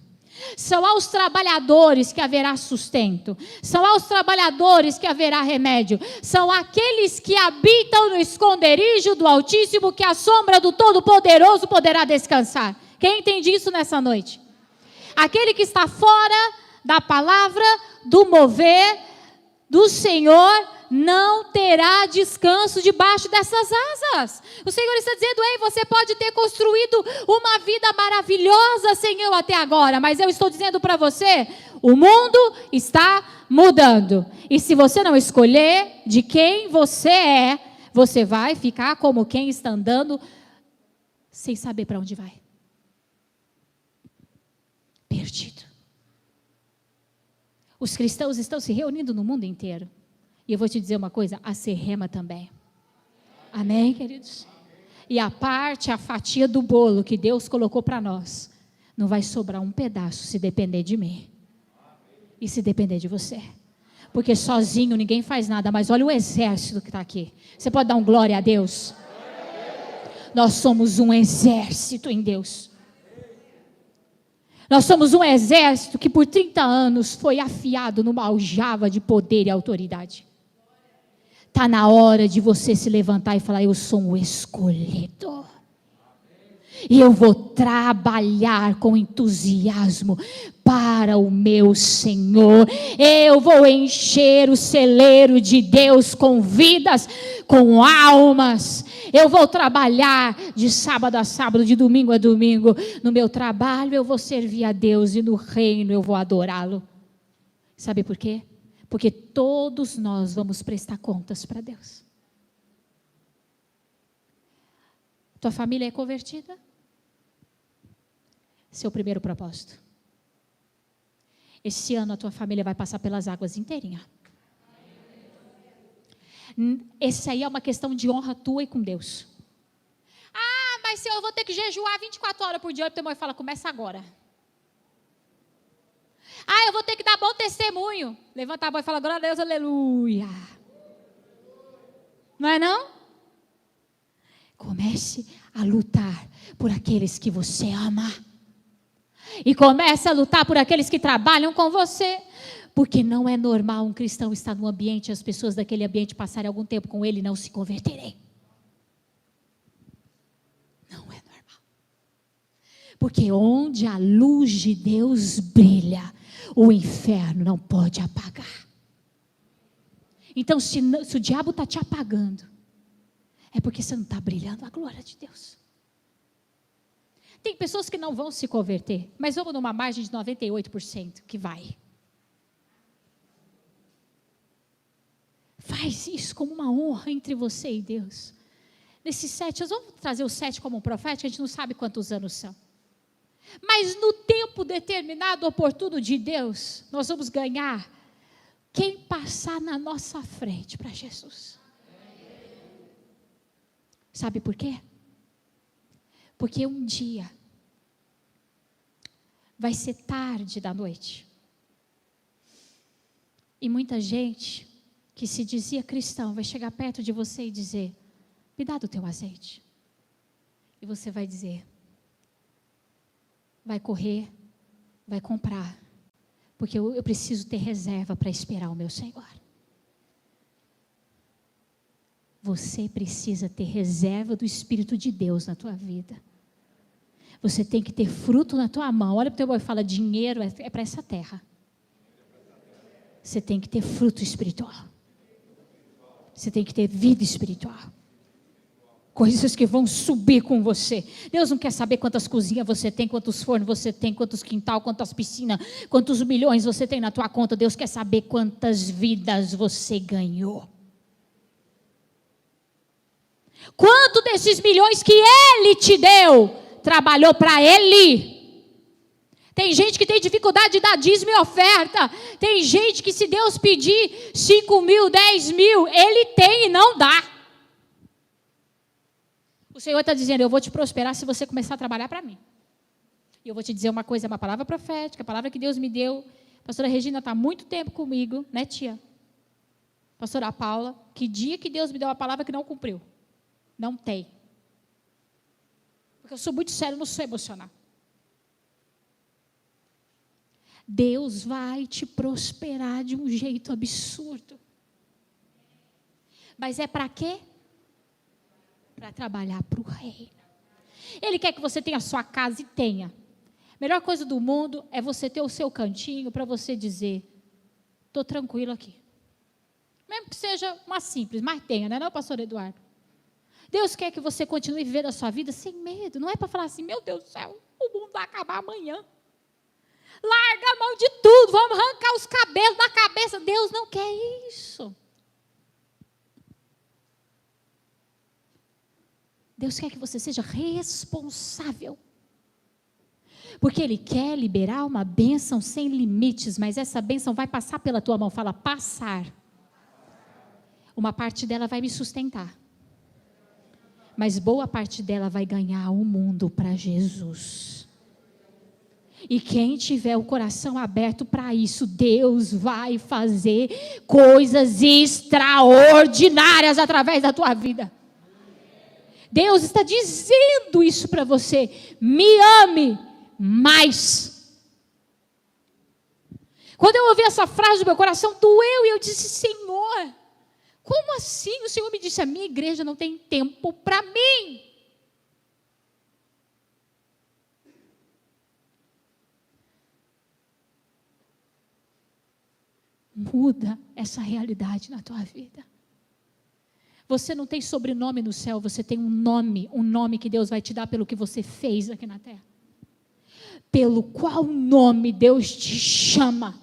A: São aos trabalhadores que haverá sustento. São aos trabalhadores que haverá remédio. São aqueles que habitam no esconderijo do Altíssimo, que a sombra do Todo-Poderoso poderá descansar. Quem entende isso nessa noite? Aquele que está fora da palavra, do mover do Senhor, não terá descanso debaixo dessas asas. O Senhor está dizendo, ei, você pode ter construído uma vida maravilhosa sem eu até agora, mas eu estou dizendo para você, o mundo está mudando. E se você não escolher de quem você é, você vai ficar como quem está andando sem saber para onde vai. Perdido. Os cristãos estão se reunindo no mundo inteiro. E eu vou te dizer uma coisa, a Serrema também. Amém, queridos? E a fatia do bolo que Deus colocou para nós, não vai sobrar um pedaço se depender de mim. E se depender de você. Porque sozinho ninguém faz nada, mas olha o exército que está aqui. Você pode dar um glória a Deus? Nós somos um exército em Deus. Nós somos um exército que por 30 anos foi afiado numa aljava de poder e autoridade. Está na hora de você se levantar e falar, eu sou um escolhido. E eu vou trabalhar com entusiasmo para o meu Senhor. Eu vou encher o celeiro de Deus com vidas, com almas. Eu vou trabalhar de sábado a sábado, de domingo a domingo. No meu trabalho eu vou servir a Deus e no reino eu vou adorá-lo. Sabe por quê? Porque todos nós vamos prestar contas para Deus. Tua família é convertida? Seu primeiro propósito. Esse ano a tua família vai passar pelas águas inteirinha. Esse aí é uma questão de honra tua e com Deus. Ah, mas se eu vou ter que jejuar 24 horas por dia, o teu irmão fala, começa agora. Ah, eu vou ter que dar bom testemunho. Levanta a mão e fala, glória a Deus, aleluia. Não é não? Comece a lutar por aqueles que você ama. E comece a lutar por aqueles que trabalham com você. Porque não é normal um cristão estar num ambiente e as pessoas daquele ambiente passarem algum tempo com ele e não se converterem. Não é normal. Porque onde a luz de Deus brilha, o inferno não pode apagar. Então, se o diabo está te apagando, é porque você não está brilhando a glória de Deus. Tem pessoas que não vão se converter, mas vamos numa margem de 98% que vai. Faz isso como uma honra entre você e Deus. Nesses 7, nós vamos trazer os 7 como um profético, a gente não sabe quantos anos são. Mas no tempo determinado, oportuno de Deus, nós vamos ganhar quem passar na nossa frente para Jesus. Sabe por quê? Porque um dia vai ser tarde da noite. E muita gente que se dizia cristão vai chegar perto de você e dizer: me dá do teu azeite. E você vai dizer, vai correr, vai comprar, porque eu preciso ter reserva para esperar o meu Senhor. Você precisa ter reserva do Espírito de Deus na tua vida. Você tem que ter fruto na tua mão. Olha para o teu irmão e fala: dinheiro é para essa terra. Você tem que ter fruto espiritual. Você tem que ter vida espiritual. Coisas que vão subir com você. Deus não quer saber quantas cozinhas você tem, quantos fornos você tem, quantos quintal, quantas piscinas, quantos milhões você tem na tua conta. Deus quer saber quantas vidas você ganhou. Quanto desses milhões que Ele te deu, trabalhou para Ele? Tem gente que tem dificuldade de dar dízimo e oferta. Tem gente que se Deus pedir 5 mil, 10 mil, Ele tem e não dá. O Senhor está dizendo: eu vou te prosperar se você começar a trabalhar para mim. E eu vou te dizer uma coisa, uma palavra profética, a palavra que Deus me deu. A pastora Regina está há muito tempo comigo, né, tia? Pastora Paula, que dia que Deus me deu uma palavra que não cumpriu? Não tem. Porque eu sou muito sério, não sou emocional. Deus vai te prosperar de um jeito absurdo. Mas é para quê? Para trabalhar para o reino. Ele quer que você tenha a sua casa e tenha. A melhor coisa do mundo é você ter o seu cantinho para você dizer: estou tranquilo aqui. Mesmo que seja uma simples, mas tenha, não é não, pastor Eduardo? Deus quer que você continue vivendo a sua vida sem medo. Não é para falar assim: meu Deus do céu, o mundo vai acabar amanhã. Larga a mão de tudo, vamos arrancar os cabelos da cabeça. Deus não quer isso. Deus quer que você seja responsável. Porque Ele quer liberar uma bênção sem limites, mas essa bênção vai passar pela tua mão. Fala: passar. Uma parte dela vai me sustentar. Mas boa parte dela vai ganhar o mundo para Jesus. E quem tiver o coração aberto para isso, Deus vai fazer coisas extraordinárias através da tua vida. Deus está dizendo isso para você: me ame mais. Quando eu ouvi essa frase, meu coração doeu e eu disse: Senhor, como assim? O Senhor me disse: a minha igreja não tem tempo para mim. Muda essa realidade na tua vida. Você não tem sobrenome no céu, você tem um nome que Deus vai te dar pelo que você fez aqui na terra. Pelo qual nome Deus te chama.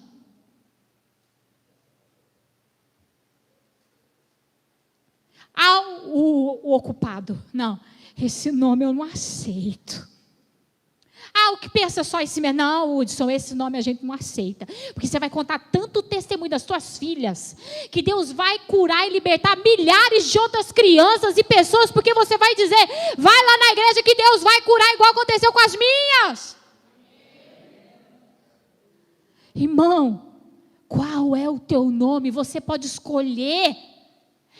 A: O ocupado. Não, esse nome eu não aceito. O que pensa só esse nome? Não, Hudson, esse nome a gente não aceita. Porque você vai contar tanto testemunho das tuas filhas, que Deus vai curar e libertar milhares de outras crianças e pessoas, porque você vai dizer: vai lá na igreja que Deus vai curar igual aconteceu com as minhas. Irmão, qual é o teu nome? Você pode escolher.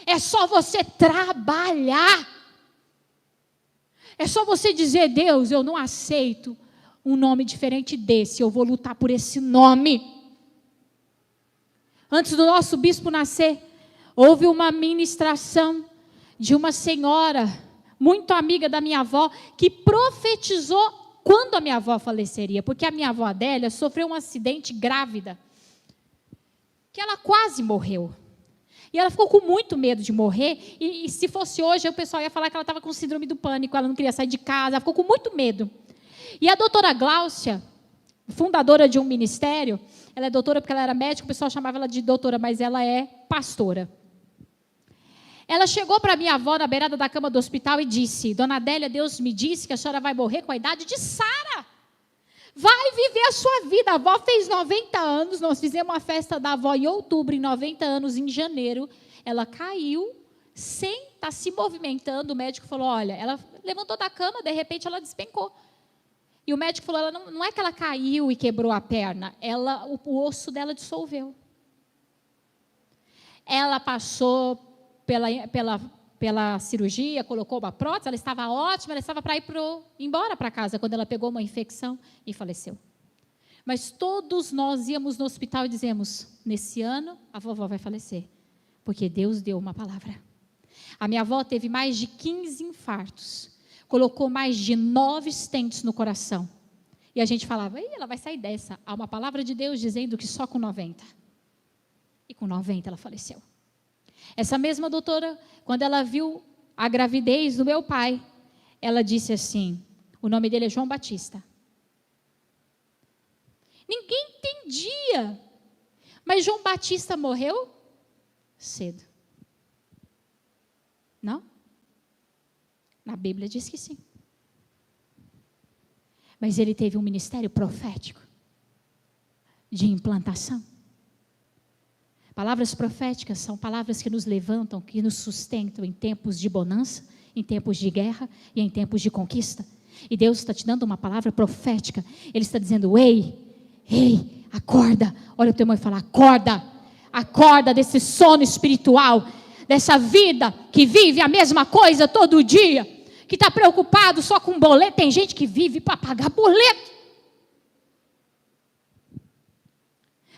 A: É só você trabalhar. É só você dizer: Deus, eu não aceito um nome diferente desse, eu vou lutar por esse nome. Antes do nosso bispo nascer, houve uma ministração de uma senhora, muito amiga da minha avó, que profetizou quando a minha avó faleceria, porque a minha avó Adélia sofreu um acidente grávida, que ela quase morreu. E ela ficou com muito medo de morrer, e se fosse hoje, o pessoal ia falar que ela estava com síndrome do pânico, ela não queria sair de casa, ela ficou com muito medo. E a doutora Gláucia, fundadora de um ministério, ela é doutora porque ela era médica, o pessoal chamava ela de doutora, mas ela é pastora. Ela chegou para minha avó na beirada da cama do hospital e disse: Dona Adélia, Deus me disse que a senhora vai morrer com a idade de Sara. Vai viver a sua vida. A avó fez 90 anos, nós fizemos uma festa da avó em outubro, em 90 anos, em janeiro. Ela caiu, sem estar se movimentando. O médico falou: olha, ela levantou da cama, de repente ela despencou. E o médico falou: ela não é que ela caiu e quebrou a perna, o osso dela dissolveu. Ela passou pela cirurgia, colocou uma prótese, ela estava ótima, ela estava para ir embora para casa, quando ela pegou uma infecção e faleceu. Mas todos nós íamos no hospital e dizemos: nesse ano a vovó vai falecer, porque Deus deu uma palavra. A minha avó teve mais de 15 infartos, colocou mais de 9 stents no coração. E a gente falava: ela vai sair dessa. Há uma palavra de Deus dizendo que só com 90. E com 90 ela faleceu. Essa mesma doutora, quando ela viu a gravidez do meu pai, ela disse assim: o nome dele é João Batista. Ninguém entendia, mas João Batista morreu cedo. Não? Na Bíblia diz que sim. Mas ele teve um ministério profético de implantação. Palavras proféticas são palavras que nos levantam, que nos sustentam em tempos de bonança, em tempos de guerra e em tempos de conquista. E Deus está te dando uma palavra profética. Ele está dizendo: ei, acorda. Olha o teu irmão e fala: acorda. Acorda desse sono espiritual, dessa vida que vive a mesma coisa todo dia, que está preocupado só com boleto. Tem gente que vive para pagar boleto,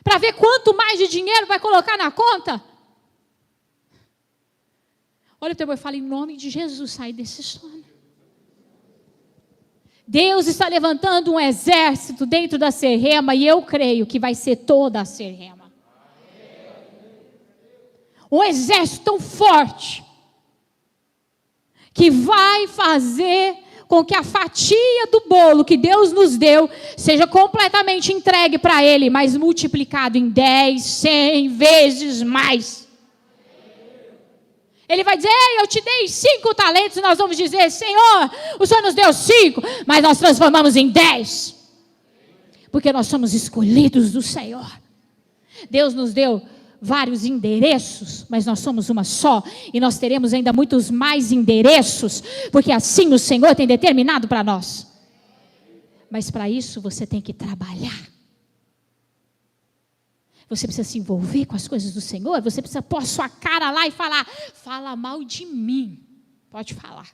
A: para ver quanto mais de dinheiro vai colocar na conta. Olha o teu irmão e fala: em nome de Jesus, sai desse sono. Deus está levantando um exército dentro da Serrema, e eu creio que vai ser toda a Serrema. Um exército tão forte, que vai fazer com que a fatia do bolo que Deus nos deu seja completamente entregue para Ele, mas multiplicado em 10, 100 vezes mais. Ele vai dizer: ei, eu te dei 5 talentos, e nós vamos dizer: Senhor, o Senhor nos deu 5, mas nós transformamos em 10. Porque nós somos escolhidos do Senhor. Deus nos deu vários endereços, mas nós somos uma só, e nós teremos ainda muitos mais endereços, porque assim o Senhor tem determinado para nós. Mas para isso você tem que trabalhar. Você precisa se envolver com as coisas do Senhor. Você precisa pôr a sua cara lá e falar: fala mal de mim. Pode falar.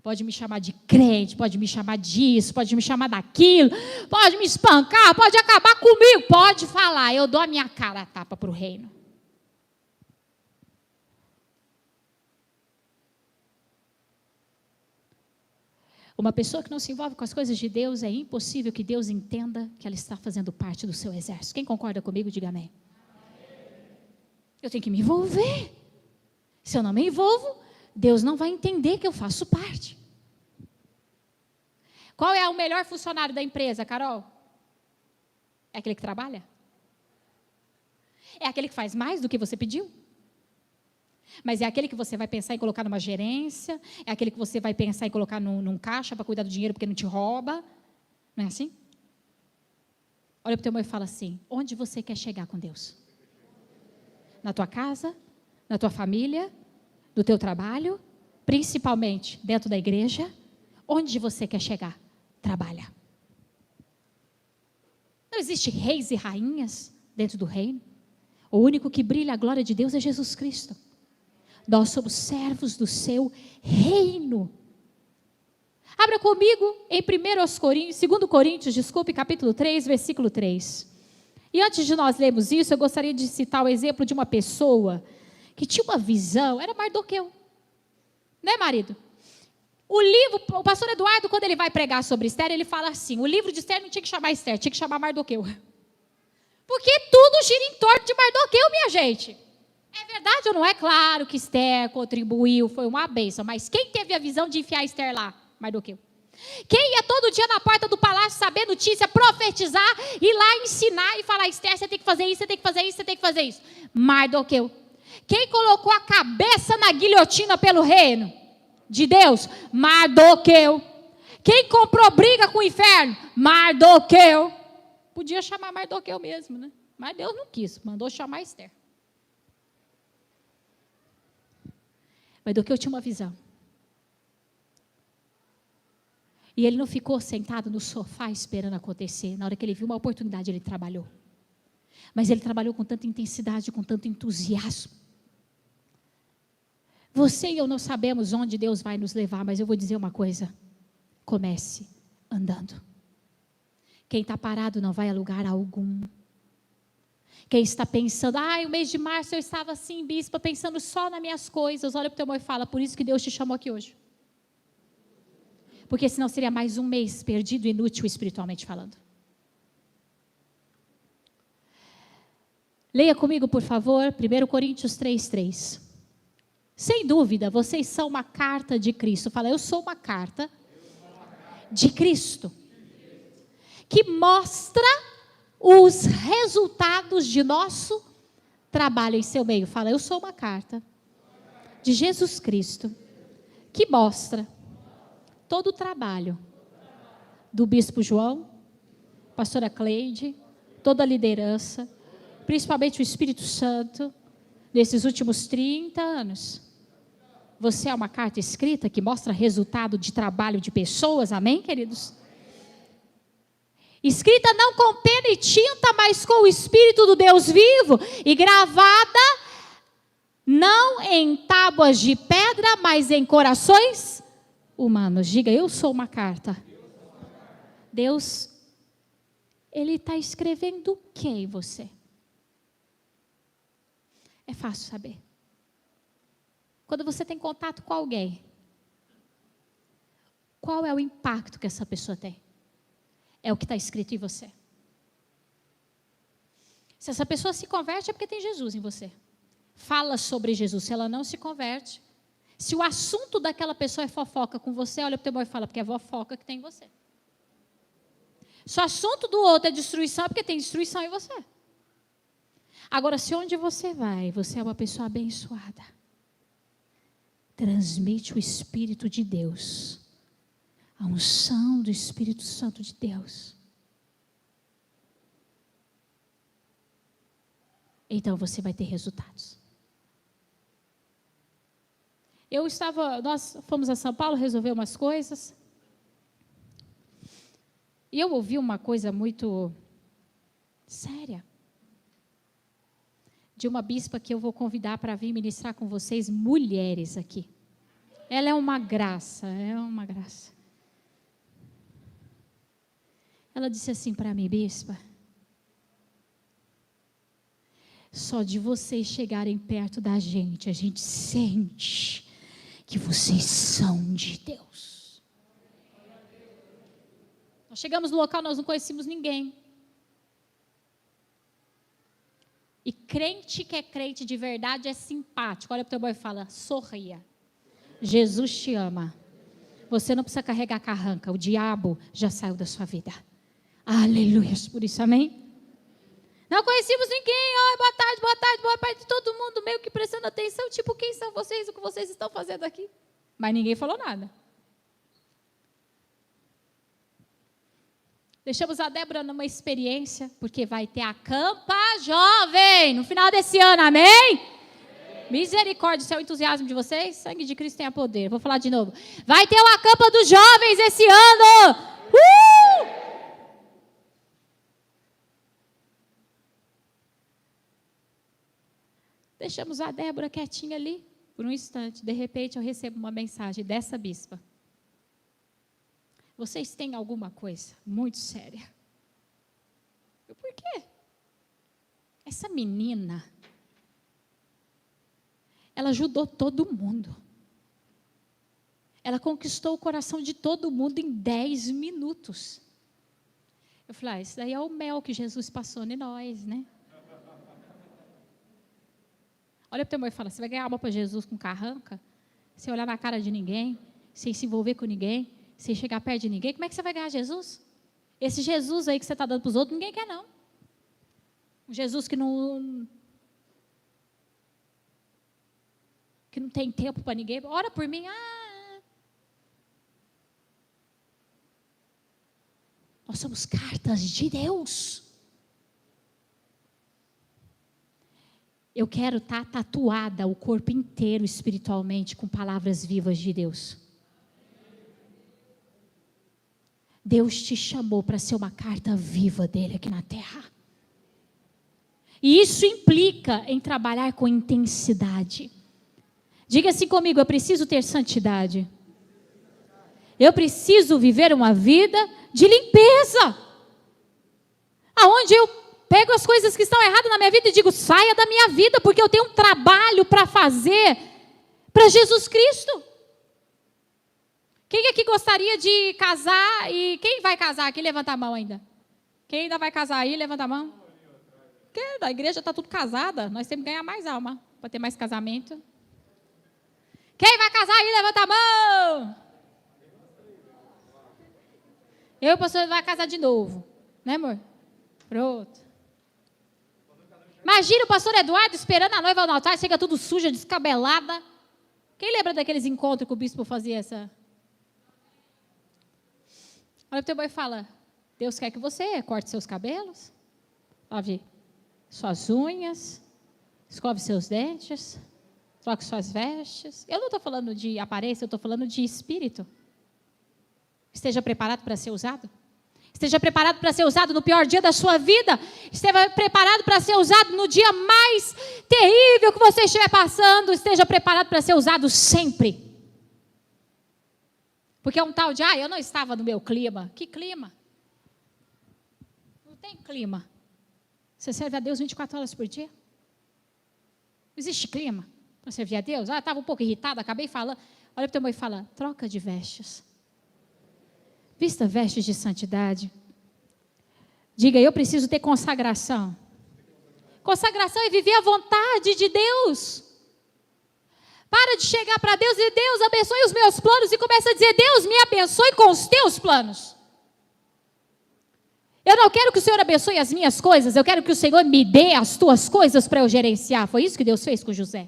A: Pode me chamar de crente, pode me chamar disso, pode me chamar daquilo, pode me espancar, pode acabar comigo, pode falar, eu dou a minha cara a tapa para o reino. Uma pessoa que não se envolve com as coisas de Deus, é impossível que Deus entenda que ela está fazendo parte do seu exército. Quem concorda comigo, diga amém. Eu tenho que me envolver. Se eu não me envolvo, Deus não vai entender que eu faço parte. Qual é o melhor funcionário da empresa, Carol? É aquele que trabalha? É aquele que faz mais do que você pediu? Mas é aquele que você vai pensar em colocar numa gerência? É aquele que você vai pensar em colocar num caixa para cuidar do dinheiro porque não te rouba? Não é assim? Olha para o teu irmão e fala assim: onde você quer chegar com Deus? Na tua casa? Na tua família? No teu trabalho, principalmente dentro da igreja? Onde você quer chegar? Trabalha. Não existe reis e rainhas dentro do reino. O único que brilha a glória de Deus é Jesus Cristo. Nós somos servos do seu reino. Abra comigo em 2 Coríntios, desculpe, capítulo 3, versículo 3. E antes de nós lermos isso, eu gostaria de citar o exemplo de uma pessoa que tinha uma visão, era Mardoqueu. Né, marido? O pastor Eduardo, quando ele vai pregar sobre Esther, ele fala assim, o livro de Esther não tinha que chamar Esther, tinha que chamar Mardoqueu. Porque tudo gira em torno de Mardoqueu, minha gente. É verdade ou não é? Claro que Esther contribuiu, foi uma bênção, mas quem teve a visão de enfiar Esther lá? Mardoqueu. Quem ia todo dia na porta do palácio saber notícia, profetizar, ir lá ensinar e falar, Esther, você tem que fazer isso, você tem que fazer isso, você tem que fazer isso. Mardoqueu. Quem colocou a cabeça na guilhotina pelo reino de Deus? Mardoqueu. Quem comprou briga com o inferno? Mardoqueu. Podia chamar Mardoqueu mesmo, né? Mas Deus não quis, mandou chamar Esther. Mardoqueu tinha uma visão. E ele não ficou sentado no sofá esperando acontecer. Na hora que ele viu uma oportunidade, ele trabalhou. Mas ele trabalhou com tanta intensidade, com tanto entusiasmo. Você e eu não sabemos onde Deus vai nos levar, mas eu vou dizer uma coisa. Comece andando. Quem está parado não vai a lugar algum. Quem está pensando, o mês de março eu estava assim, bispa, pensando só nas minhas coisas. Olha para o teu irmão e fala, por isso que Deus te chamou aqui hoje. Porque senão seria mais um mês perdido e inútil espiritualmente falando. Leia comigo, por favor, 1 Coríntios 3:3. Sem dúvida, vocês são uma carta de Cristo. Fala, eu sou uma carta de Cristo. Que mostra os resultados de nosso trabalho em seu meio. Fala, eu sou uma carta de Jesus Cristo. Que mostra todo o trabalho do bispo João, pastora Cleide, toda a liderança, principalmente o Espírito Santo, nesses últimos 30 anos. Você é uma carta escrita que mostra resultado de trabalho de pessoas, amém, queridos? Escrita não com pena e tinta, mas com o Espírito do Deus vivo, e gravada não em tábuas de pedra, mas em corações humanos. Diga, eu sou uma carta. Deus, Ele está escrevendo o que em você? É fácil saber. Quando você tem contato com alguém, qual é o impacto que essa pessoa tem? É o que está escrito em você. Se essa pessoa se converte, é porque tem Jesus em você. Fala sobre Jesus. Se ela não se converte, se o assunto daquela pessoa é fofoca com você, olha para o teu irmão e fala, porque é fofoca que tem em você. Se o assunto do outro é destruição, é porque tem destruição em você. Agora, se onde você vai, você é uma pessoa abençoada, transmite o Espírito de Deus, a unção do Espírito Santo de Deus, então você vai ter resultados. Nós fomos a São Paulo resolver umas coisas, e eu ouvi uma coisa muito séria, de uma bispa que eu vou convidar para vir ministrar com vocês, mulheres aqui. Ela é uma graça, Ela disse assim para mim, bispa, só de vocês chegarem perto da gente, a gente sente que vocês são de Deus. Nós chegamos no local, nós não conhecíamos ninguém. E crente que é crente de verdade é simpático. Olha para o teu irmão e fala, sorria. Jesus te ama. Você não precisa carregar carranca. O diabo já saiu da sua vida. Aleluia. Por isso, amém? Não conhecíamos ninguém. Oi, boa tarde, boa tarde, boa tarde. Todo mundo meio que prestando atenção. Tipo, quem são vocês? O que vocês estão fazendo aqui? Mas ninguém falou nada. Deixamos a Débora numa experiência, porque vai ter a Campa Jovem no final desse ano, amém? Misericórdia, esse é o entusiasmo de vocês? Sangue de Cristo tem poder. Vou falar de novo. Vai ter uma Campa dos Jovens esse ano! Deixamos a Débora quietinha ali, por um instante. De repente eu recebo uma mensagem dessa bispa. vocês têm alguma coisa muito séria. Por quê? Essa menina, ela ajudou todo mundo. Ela conquistou o coração de todo mundo em 10 minutos. Eu falei, isso daí é o mel que Jesus passou em nós, né? Olha para o teu irmão e fala, você vai ganhar alma para Jesus com carranca? Sem olhar na cara de ninguém, sem se envolver com ninguém, sem chegar perto de ninguém, como é que você vai ganhar Jesus? Esse Jesus aí que você está dando para os outros, ninguém quer não. Um Jesus que não tem tempo para ninguém, ora por mim, nós somos cartas de Deus. Eu quero estar tatuada o corpo inteiro espiritualmente com palavras vivas de Deus. Deus te chamou para ser uma carta viva dele aqui na terra. E isso implica em trabalhar com intensidade. Diga assim comigo, eu preciso ter santidade. Eu preciso viver uma vida de limpeza. Aonde eu pego as coisas que estão erradas na minha vida e digo, saia da minha vida, porque eu tenho um trabalho para fazer para Jesus Cristo. Quem aqui gostaria de casar e quem vai casar aqui? Levanta a mão ainda. Quem ainda vai casar aí? Levanta a mão. Porque a igreja está tudo casada, nós temos que ganhar mais alma para ter mais casamento. Quem vai casar aí? Levanta a mão. Eu e o pastor vai casar de novo, né, amor? Pronto. Imagina o pastor Eduardo esperando a noiva no altar, chega tudo suja, descabelada. Quem lembra daqueles encontros que o bispo fazia essa? Olha para o teu irmão e fala, Deus quer que você corte seus cabelos, lave suas unhas, escove seus dentes, troque suas vestes. Eu não estou falando de aparência, eu estou falando de espírito. Esteja preparado para ser usado. Esteja preparado para ser usado no pior dia da sua vida. Esteja preparado para ser usado no dia mais terrível que você estiver passando. Esteja preparado para ser usado sempre. Porque é um tal de, eu não estava no meu clima. Que clima? Não tem clima. Você serve a Deus 24 horas por dia? Não existe clima para servir a Deus? Estava um pouco irritada, acabei falando. Olha para o teu irmão e fala, troca de vestes. Vista vestes de santidade. Diga, eu preciso ter consagração. Consagração é viver a vontade de Deus. Para de chegar para Deus e Deus abençoe os meus planos e começa a dizer, Deus me abençoe com os teus planos. Eu não quero que o Senhor abençoe as minhas coisas, eu quero que o Senhor me dê as tuas coisas para eu gerenciar. Foi isso que Deus fez com José.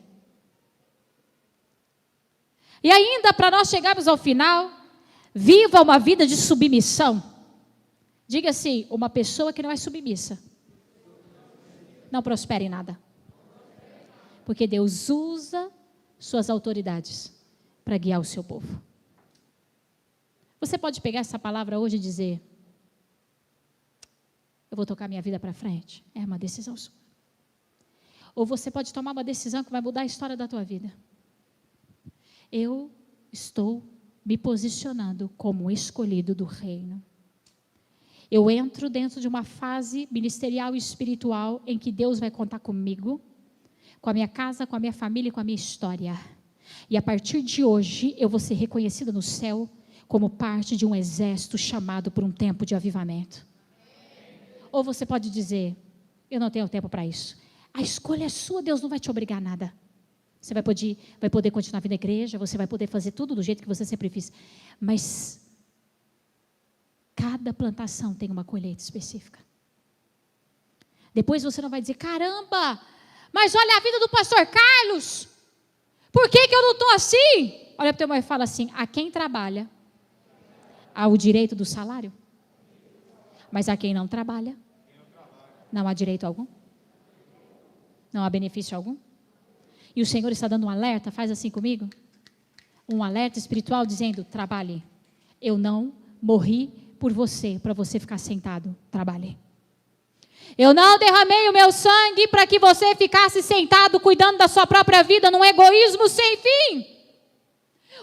A: E ainda, para nós chegarmos ao final, viva uma vida de submissão. Diga assim, uma pessoa que não é submissa não prospera em nada. Porque Deus usa suas autoridades para guiar o seu povo. Você pode pegar essa palavra hoje e dizer, eu vou tocar minha vida para frente. É uma decisão sua. Ou você pode tomar uma decisão que vai mudar a história da tua vida. Eu estou me posicionando como escolhido do reino. Eu entro dentro de uma fase ministerial e espiritual em que Deus vai contar comigo, com a minha casa, com a minha família e com a minha história. E a partir de hoje eu vou ser reconhecida no céu como parte de um exército chamado por um tempo de avivamento. Ou você pode dizer, eu não tenho tempo para isso. A escolha é sua, Deus não vai te obrigar a nada. Você vai poder continuar vindo à igreja, você vai poder fazer tudo do jeito que você sempre fez. Mas cada plantação tem uma colheita específica. Depois você não vai dizer, caramba, mas olha a vida do pastor Carlos. Por que eu não estou assim? Olha para o teu irmão e fala assim, a quem trabalha, há o direito do salário. Mas a quem não trabalha, não há direito algum. Não há benefício algum. E o Senhor está dando um alerta, faz assim comigo. Um alerta espiritual dizendo, trabalhe. Eu não morri por você, para você ficar sentado. Trabalhe. Eu não derramei o meu sangue para que você ficasse sentado, cuidando da sua própria vida, num egoísmo sem fim.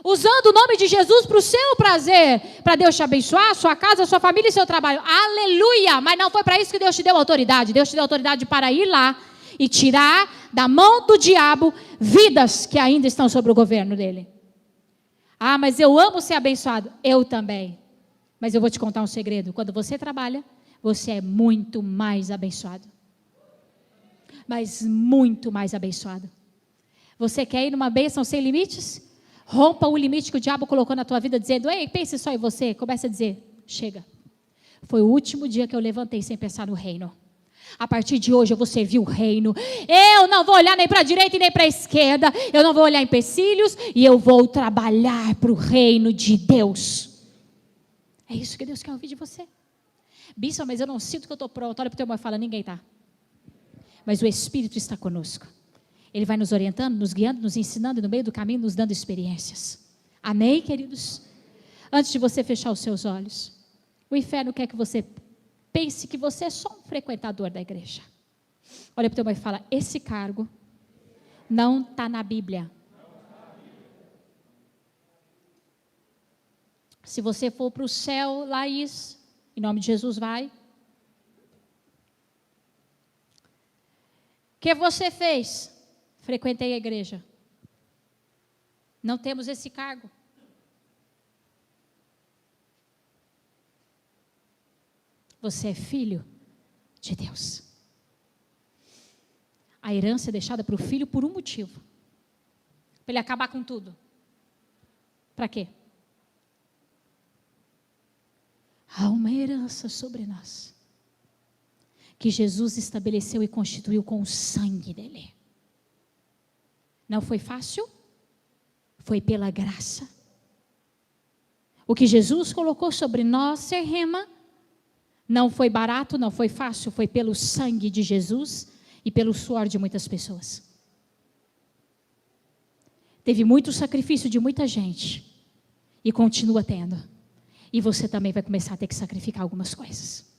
A: usando o nome de Jesus para o seu prazer, para Deus te abençoar, sua casa, sua família e seu trabalho. Aleluia! Mas não foi para isso que Deus te deu autoridade. Deus te deu autoridade para ir lá e tirar da mão do diabo vidas que ainda estão sob o governo dele. Ah, mas eu amo ser abençoado. Eu também. Mas eu vou te contar um segredo. Quando você trabalha, você é muito mais abençoado. Mas muito mais abençoado. Você quer ir numa bênção sem limites? Rompa o limite que o diabo colocou na tua vida, dizendo, ei, pense só em você. Comece a dizer, chega. Foi o último dia que eu levantei sem pensar no reino. A partir de hoje eu vou servir o reino. Eu não vou olhar nem para a direita e nem para a esquerda. Eu não vou olhar empecilhos. E eu vou trabalhar para o reino de Deus. É isso que Deus quer ouvir de você. Bispo, mas eu não sinto que eu estou pronto. Olha para o teu irmão e fala, ninguém está. Mas o Espírito está conosco. Ele vai nos orientando, nos guiando, nos ensinando, e no meio do caminho nos dando experiências. Amém, queridos? Antes de você fechar os seus olhos, o inferno quer que você pense que você é só um frequentador da igreja. Olha para o teu irmão e fala, esse cargo não está na Bíblia. Se você for para o céu, Laís, em nome de Jesus, vai. O que você fez? Frequentei a igreja. Não temos esse cargo. Você é filho de Deus. A herança é deixada para o filho por um motivo. Para ele acabar com tudo. Para quê? Há uma herança sobre nós. Que Jesus estabeleceu e constituiu com o sangue dele. Não foi fácil? Foi pela graça. O que Jesus colocou sobre nós, ser rema, não foi barato, não foi fácil, foi pelo sangue de Jesus e pelo suor de muitas pessoas. Teve muito sacrifício de muita gente e continua tendo. E você também vai começar a ter que sacrificar algumas coisas.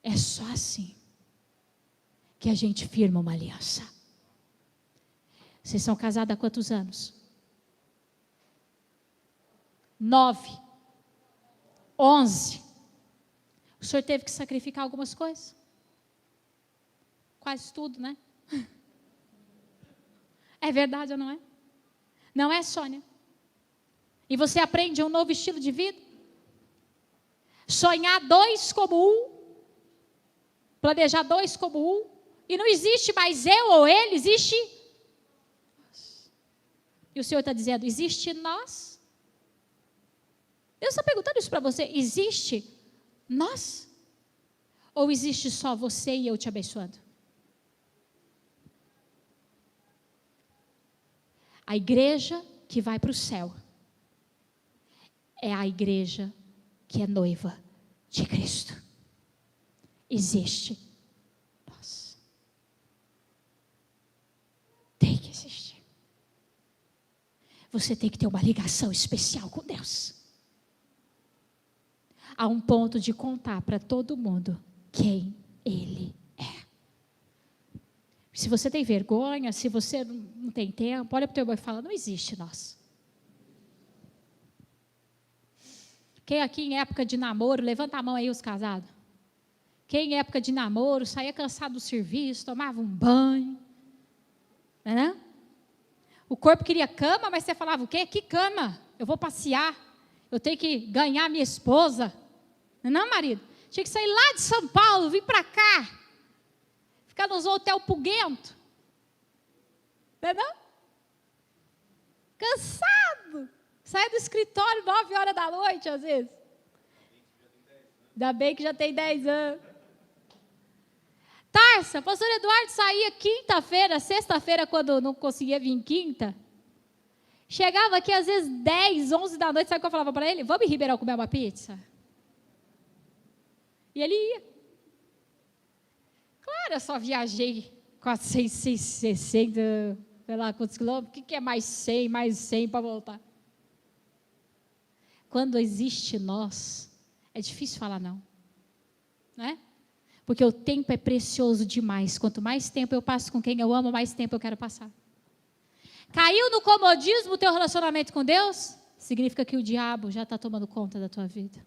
A: É só assim que a gente firma uma aliança. Vocês são casados há quantos anos? 9. 11. O senhor teve que sacrificar algumas coisas? Quase tudo, né? É verdade ou não é? Não é, Sônia? E você aprende um novo estilo de vida? Sonhar 2 como 1. Planejar 2 como 1. E não existe mais eu ou ele, existe nós. E o Senhor está dizendo, existe nós? Deus está perguntando isso para você, existe nós? Ou existe só você e eu te abençoando? A igreja que vai para o céu é a igreja que é noiva de Cristo. Existe nós. Tem que existir. Você tem que ter uma ligação especial com Deus. A um ponto de contar para todo mundo quem Ele é. Se você tem vergonha, se você não tem tempo, olha para o teu irmão e fala, não existe nós. Quem aqui em época de namoro, levanta a mão aí os casados. Quem em época de namoro, saía cansado do serviço, tomava um banho. Não é, não? O corpo queria cama, mas você falava o quê? Que cama? Eu vou passear. Eu tenho que ganhar minha esposa. Não, marido? Tinha que sair lá de São Paulo, vir para cá. Ficar nos hotel puguento. Não é, não? Cansado. Sai do escritório 9 horas da noite, às vezes. Ainda bem que já tem 10 anos. Tarsa, pastor Eduardo saía quinta-feira, sexta-feira, quando não conseguia vir quinta. Chegava aqui às vezes 10, 11 da noite, sabe o que eu falava para ele? Vamos em Ribeirão comer uma pizza? E ele ia. Claro, eu só viajei 460, sei lá quantos quilômetros. O que é mais 100 para voltar? Quando existe nós, é difícil falar não. Não é? Porque o tempo é precioso demais. Quanto mais tempo eu passo com quem eu amo, mais tempo eu quero passar. Caiu no comodismo o teu relacionamento com Deus? Significa que o diabo já está tomando conta da tua vida.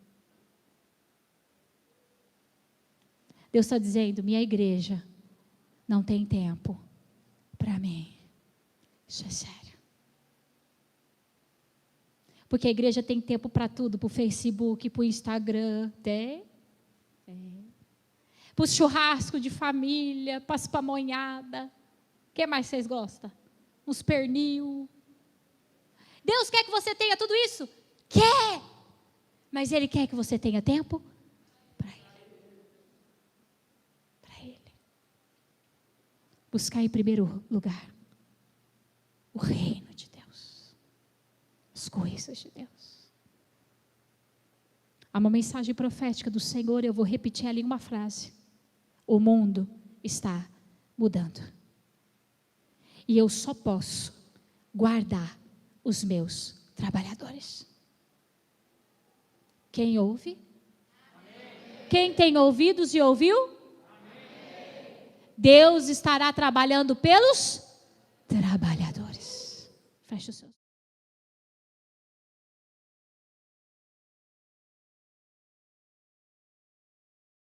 A: Deus está dizendo, minha igreja não tem tempo para mim. Isso é sério. Porque a igreja tem tempo para tudo, para o Facebook, para o Instagram, tem? Para o churrasco de família, para as pamonhadas. O que mais vocês gostam? Uns pernil. Deus quer que você tenha tudo isso? Quer! Mas Ele quer que você tenha tempo para Ele. Para Ele. Buscar em primeiro lugar o reino de Deus. As coisas de Deus. Há uma mensagem profética do Senhor, eu vou repetir ali uma frase. O mundo está mudando. E eu só posso guardar os meus trabalhadores. Quem ouve? Amém. Quem tem ouvidos e ouviu? Amém. Deus estará trabalhando pelos trabalhadores. Feche os seus.